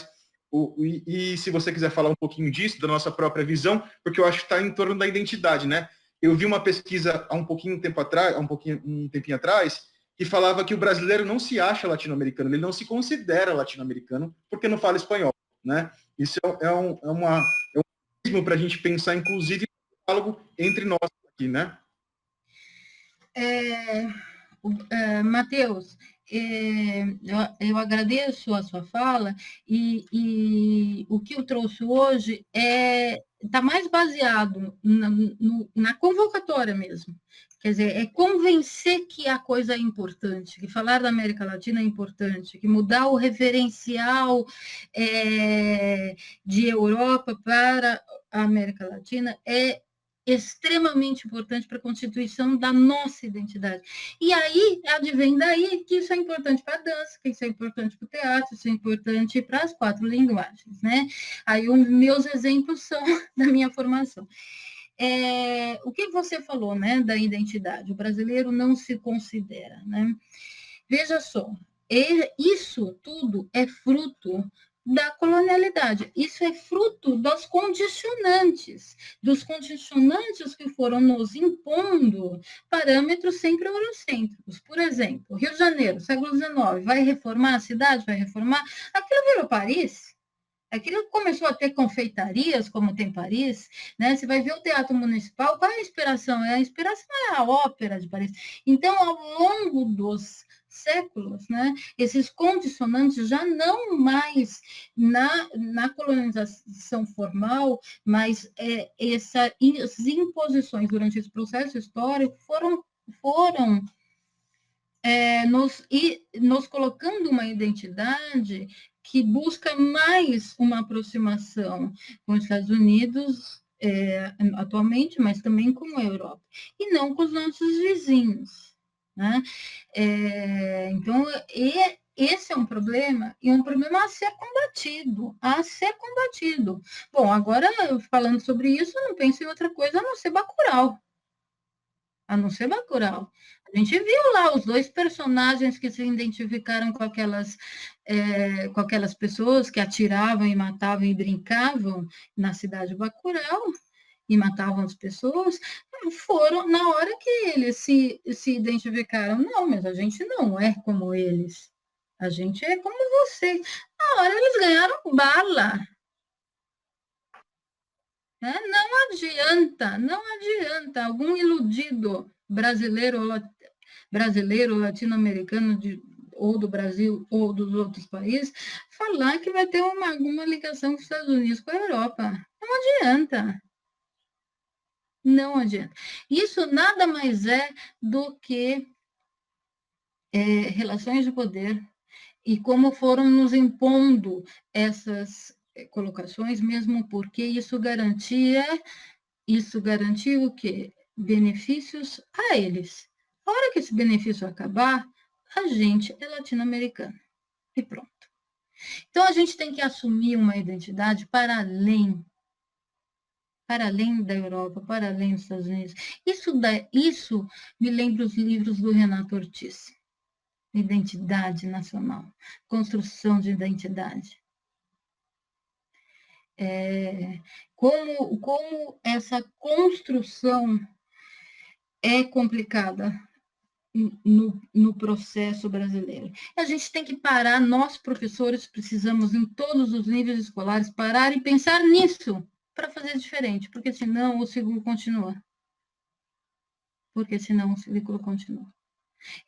E se você quiser falar um pouquinho disso, da nossa própria visão, porque eu acho que está em torno da identidade, né? Eu vi uma pesquisa há um tempinho atrás, que falava que o brasileiro não se acha latino-americano, ele não se considera latino-americano porque não fala espanhol, né? Isso é um mecanismo para a gente pensar, inclusive, no diálogo entre nós aqui, né? Matheus, eu agradeço a sua fala e o que eu trouxe hoje está mais baseado na convocatória mesmo. Quer dizer, é convencer que a coisa é importante, que falar da América Latina é importante, que mudar o referencial de Europa para a América Latina é extremamente importante para a constituição da nossa identidade. E aí, advém daí que isso é importante para a dança, que isso é importante para o teatro, isso é importante para as 4 linguagens, né? Aí, os meus exemplos são da minha formação. O que você falou, né, da identidade? O brasileiro não se considera, né? Veja só, isso tudo é fruto da colonialidade. Isso é fruto dos condicionantes que foram nos impondo parâmetros sempre eurocêntricos. Por exemplo, Rio de Janeiro, século XIX, vai reformar a cidade? Vai reformar? Aquilo virou Paris. Aquilo começou a ter confeitarias, como tem Paris, né? Você vai ver o Teatro Municipal, qual é a inspiração? A inspiração é a ópera de Paris. Então, ao longo dos séculos, né, esses condicionantes já não mais na colonização formal, mas essas imposições durante esse processo histórico foram nos colocando uma identidade que busca mais uma aproximação com os Estados Unidos atualmente, mas também com a Europa, e não com os nossos vizinhos, né? Então, esse é um problema, e um problema a ser combatido. Bom, agora, falando sobre isso, eu não penso em outra coisa a não ser Bacurau. A gente viu lá os 2 personagens que se identificaram com aquelas pessoas que atiravam e matavam e brincavam na cidade de Bacurau e matavam as pessoas, foram na hora que eles se identificaram. Não, mas a gente não é como eles. A gente é como vocês. Na hora eles ganharam bala. Não adianta algum iludido brasileiro latino-americano ou do Brasil ou dos outros países falar que vai ter alguma ligação com os Estados Unidos, com a Europa. Não adianta. Isso nada mais é do que relações de poder e como foram nos impondo essas colocações, mesmo porque isso garantiu o quê? Benefícios a eles. A hora que esse benefício acabar, a gente é latino-americano. E pronto. Então, a gente tem que assumir uma identidade para além da Europa, para além dos Estados Unidos. Isso me lembra os livros do Renato Ortiz. Identidade nacional, construção de identidade. Como essa construção é complicada no processo brasileiro. A gente tem que parar, nós professores precisamos, em todos os níveis escolares, parar e pensar nisso para fazer diferente, porque senão o ciclo continua.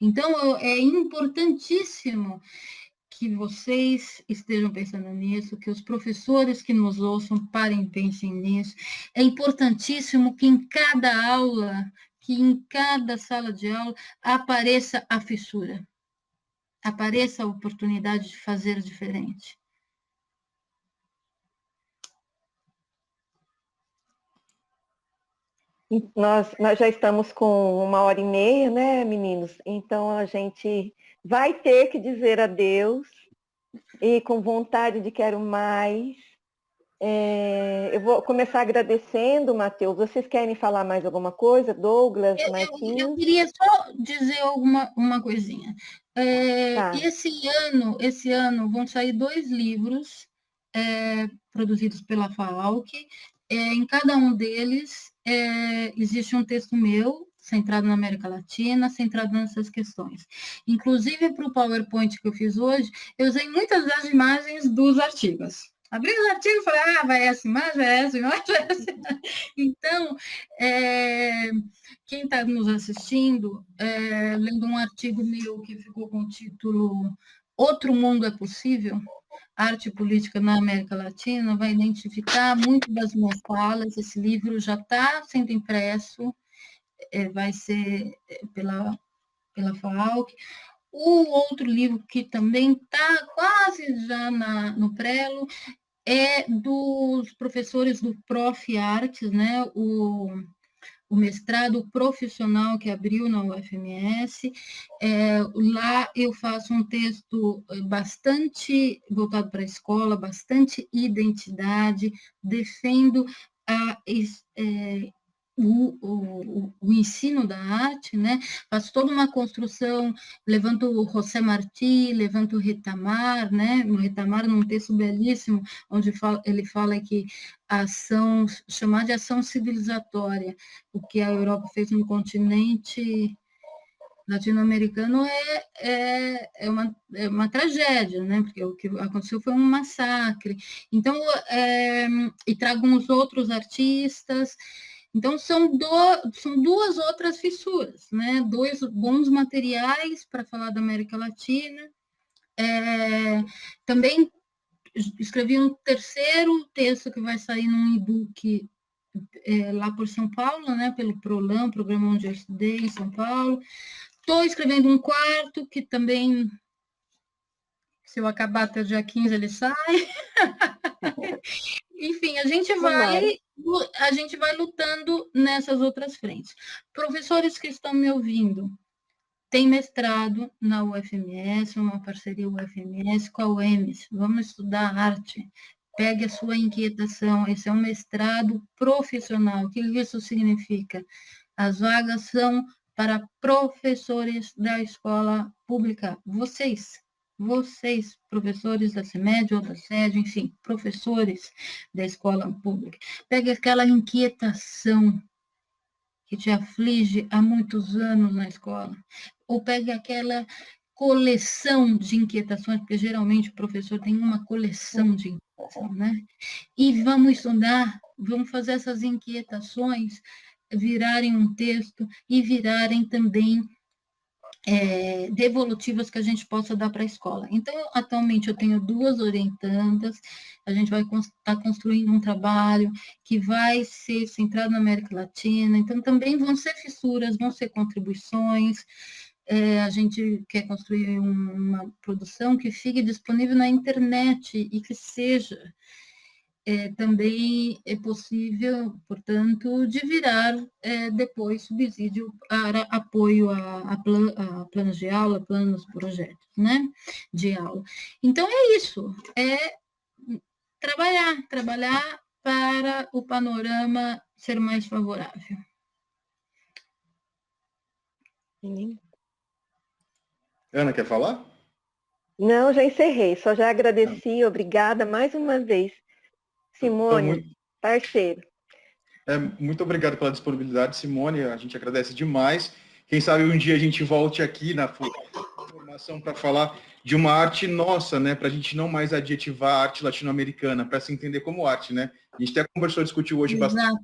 Então, é importantíssimo que vocês estejam pensando nisso, que os professores que nos ouçam parem e pensem nisso. É importantíssimo que em cada aula, que em cada sala de aula, apareça a fissura. apareça a oportunidade de fazer diferente. Nós já estamos com 1h30, né, meninos? Então, a gente vai ter que dizer adeus e com vontade de quero mais. Eu vou começar agradecendo, Matheus. Vocês querem falar mais alguma coisa? Douglas, Eu Marquinhos? queria só dizer uma coisinha. Tá. Esse ano vão sair 2 livros produzidos pela FAALC. Em cada um deles existe um texto meu, centrado na América Latina, centrado nessas questões. Inclusive, para o PowerPoint que eu fiz hoje, eu usei muitas das imagens dos artigos. Abri os artigos e falei, vai essa imagem, vai essa imagem, vai essa. Então, quem está nos assistindo, lendo um artigo meu que ficou com o título Outro Mundo é Possível? Arte e Política na América Latina, vai identificar muito das minhas falas. Esse livro já está sendo impresso, vai ser pela FAALC. O outro livro que também está quase já no prelo é dos professores do Prof. Artes, né? O mestrado profissional que abriu na UFMS. Lá eu faço um texto bastante voltado para a escola, bastante identidade, defendo o ensino da arte, né? Faço toda uma construção, levanto o José Martí, levanto o Retamar, né? No Retamar, num texto belíssimo, onde ele fala que a ação, chamar de ação civilizatória, o que a Europa fez no continente latino-americano é uma tragédia, né? Porque o que aconteceu foi um massacre. Então, e trago uns outros artistas. Então, são 2 outras fissuras, né? 2 bons materiais para falar da América Latina. Também escrevi um 3º texto que vai sair num e-book lá por São Paulo, né? Pelo PROLAN, Programa Onde Eu Estudei, em São Paulo. Estou escrevendo um 4º, que também, se eu acabar até o dia 15, ele sai. Enfim, a gente vai lutando nessas outras frentes. Professores que estão me ouvindo, tem mestrado na UFMS, uma parceria UFMS com a UEMS. Vamos estudar arte. Pegue a sua inquietação. Esse é um mestrado profissional. O que isso significa? As vagas são para professores da escola pública. Vocês, professores da CEMED ou da SED, enfim, professores da escola pública. Pegue aquela inquietação que te aflige há muitos anos na escola, ou pegue aquela coleção de inquietações, porque geralmente o professor tem uma coleção de inquietação, né? E vamos estudar, vamos fazer essas inquietações virarem um texto e virarem também devolutivas que a gente possa dar para a escola. Então, atualmente, eu tenho 2 orientandas, a gente vai estar construindo um trabalho que vai ser centrado na América Latina, então também vão ser fissuras, vão ser contribuições, a gente quer construir uma produção que fique disponível na internet e que seja também é possível, portanto, de virar depois subsídio para apoio a planos de aula, planos, projetos, né, de aula. Então, é isso, trabalhar para o panorama ser mais favorável. Ana, quer falar? Não, já encerrei, só já agradeci, obrigada mais uma vez. Simone, parceiro. Muito obrigado pela disponibilidade, Simone, a gente agradece demais. Quem sabe um dia a gente volte aqui na formação para falar de uma arte nossa, né, para a gente não mais adjetivar a arte latino-americana, para se entender como arte, né? A gente até conversou, discutiu hoje bastante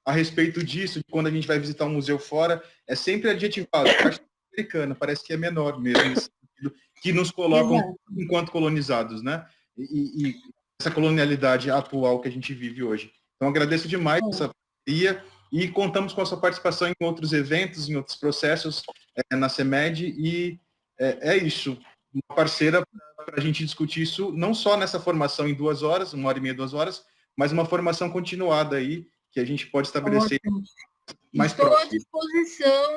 a respeito disso, de quando a gente vai visitar um museu fora, é sempre adjetivado, arte americana, parece que é menor mesmo, nesse sentido, que nos colocam enquanto colonizados, né? E essa colonialidade atual que a gente vive hoje. Então, agradeço demais essa parceria e contamos com a sua participação em outros eventos, em outros processos na CEMED, e é isso. uma parceira para a gente discutir isso, não só nessa formação em 2 horas, 1h30, 2 horas, mas uma formação continuada aí, que a gente pode estabelecer mais próximo.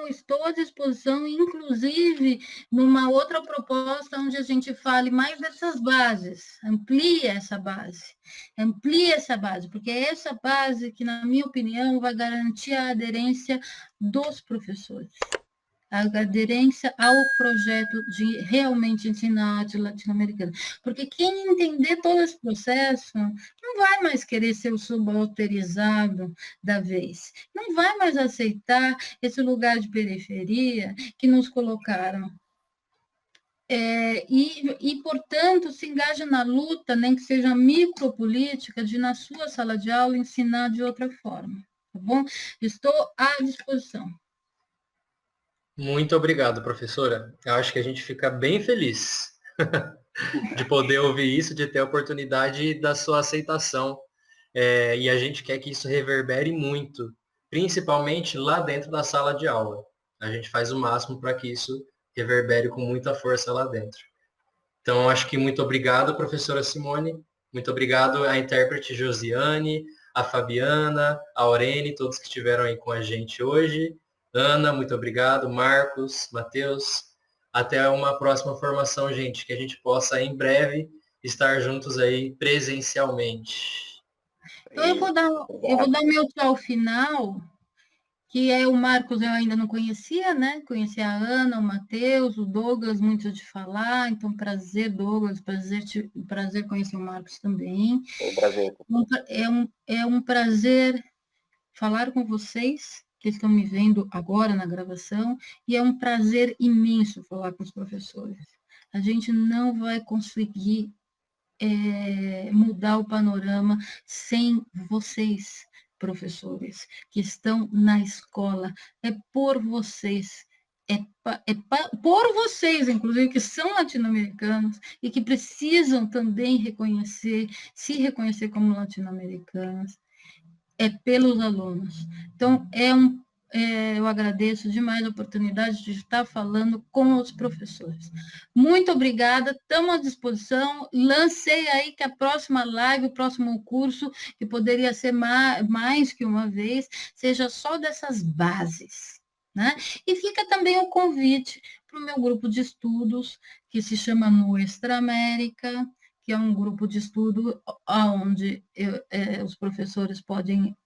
Estou à disposição, inclusive, numa outra proposta onde a gente fale mais dessas bases, amplie essa base, porque é essa base que, na minha opinião, vai garantir a aderência dos professores, a aderência ao projeto de realmente ensinar arte latino-americana. Porque quem entender todo esse processo não vai mais querer ser o subalterizado da vez, não vai mais aceitar esse lugar de periferia que nos colocaram. Portanto, se engaja na luta, nem que seja micropolítica, de, na sua sala de aula, ensinar de outra forma. Tá bom? Estou à disposição. Muito obrigado, professora. Eu acho que a gente fica bem feliz de poder ouvir isso, de ter a oportunidade da sua aceitação. E a gente quer que isso reverbere muito, principalmente lá dentro da sala de aula. A gente faz o máximo para que isso reverbere com muita força lá dentro. Então, acho que muito obrigado, professora Simone. Muito obrigado à intérprete Josiane, a Fabiana, a Aurene, todos que estiveram aí com a gente hoje. Ana, muito obrigado. Marcos, Matheus. Até uma próxima formação, gente. Que a gente possa, em breve, estar juntos aí presencialmente. Então, eu vou dar o meu tchau final, que é o Marcos, eu ainda não conhecia, né? Conheci a Ana, o Matheus, o Douglas, muito de falar. Então, prazer, Douglas, prazer conhecer o Marcos também. Prazer. É um prazer falar com vocês, que estão me vendo agora na gravação, e é um prazer imenso falar com os professores. A gente não vai conseguir mudar o panorama sem vocês, professores, que estão na escola. É por vocês, por vocês, inclusive, que são latino-americanos e que precisam também se reconhecer como latino-americanos. É pelos alunos. Então, eu agradeço demais a oportunidade de estar falando com os professores. Muito obrigada, estamos à disposição. Lancei aí que a próxima live, o próximo curso, que poderia ser mais que uma vez, seja só dessas bases. Né? E fica também o convite para o meu grupo de estudos, que se chama Nuestra América, que é um grupo de estudo onde os professores podem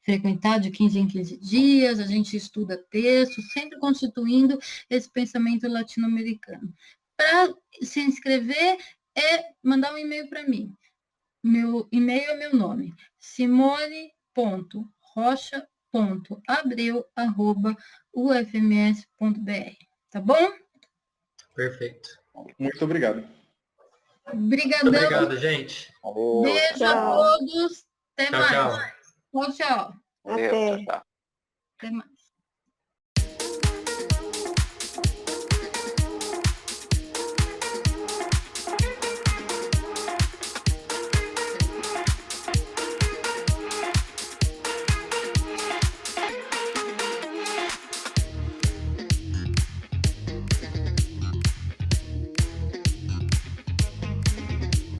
frequentar de 15 em 15 dias, a gente estuda textos, sempre constituindo esse pensamento latino-americano. Para se inscrever, mandar um e-mail para mim. Meu e-mail é meu nome, simone.rocha.abreu@ufms.br. Tá bom? Perfeito. Muito obrigado. Obrigadão. Muito obrigado, gente. Beijo a todos. Até mais. Tchau. Tchau. Até. Tchau. Até mais.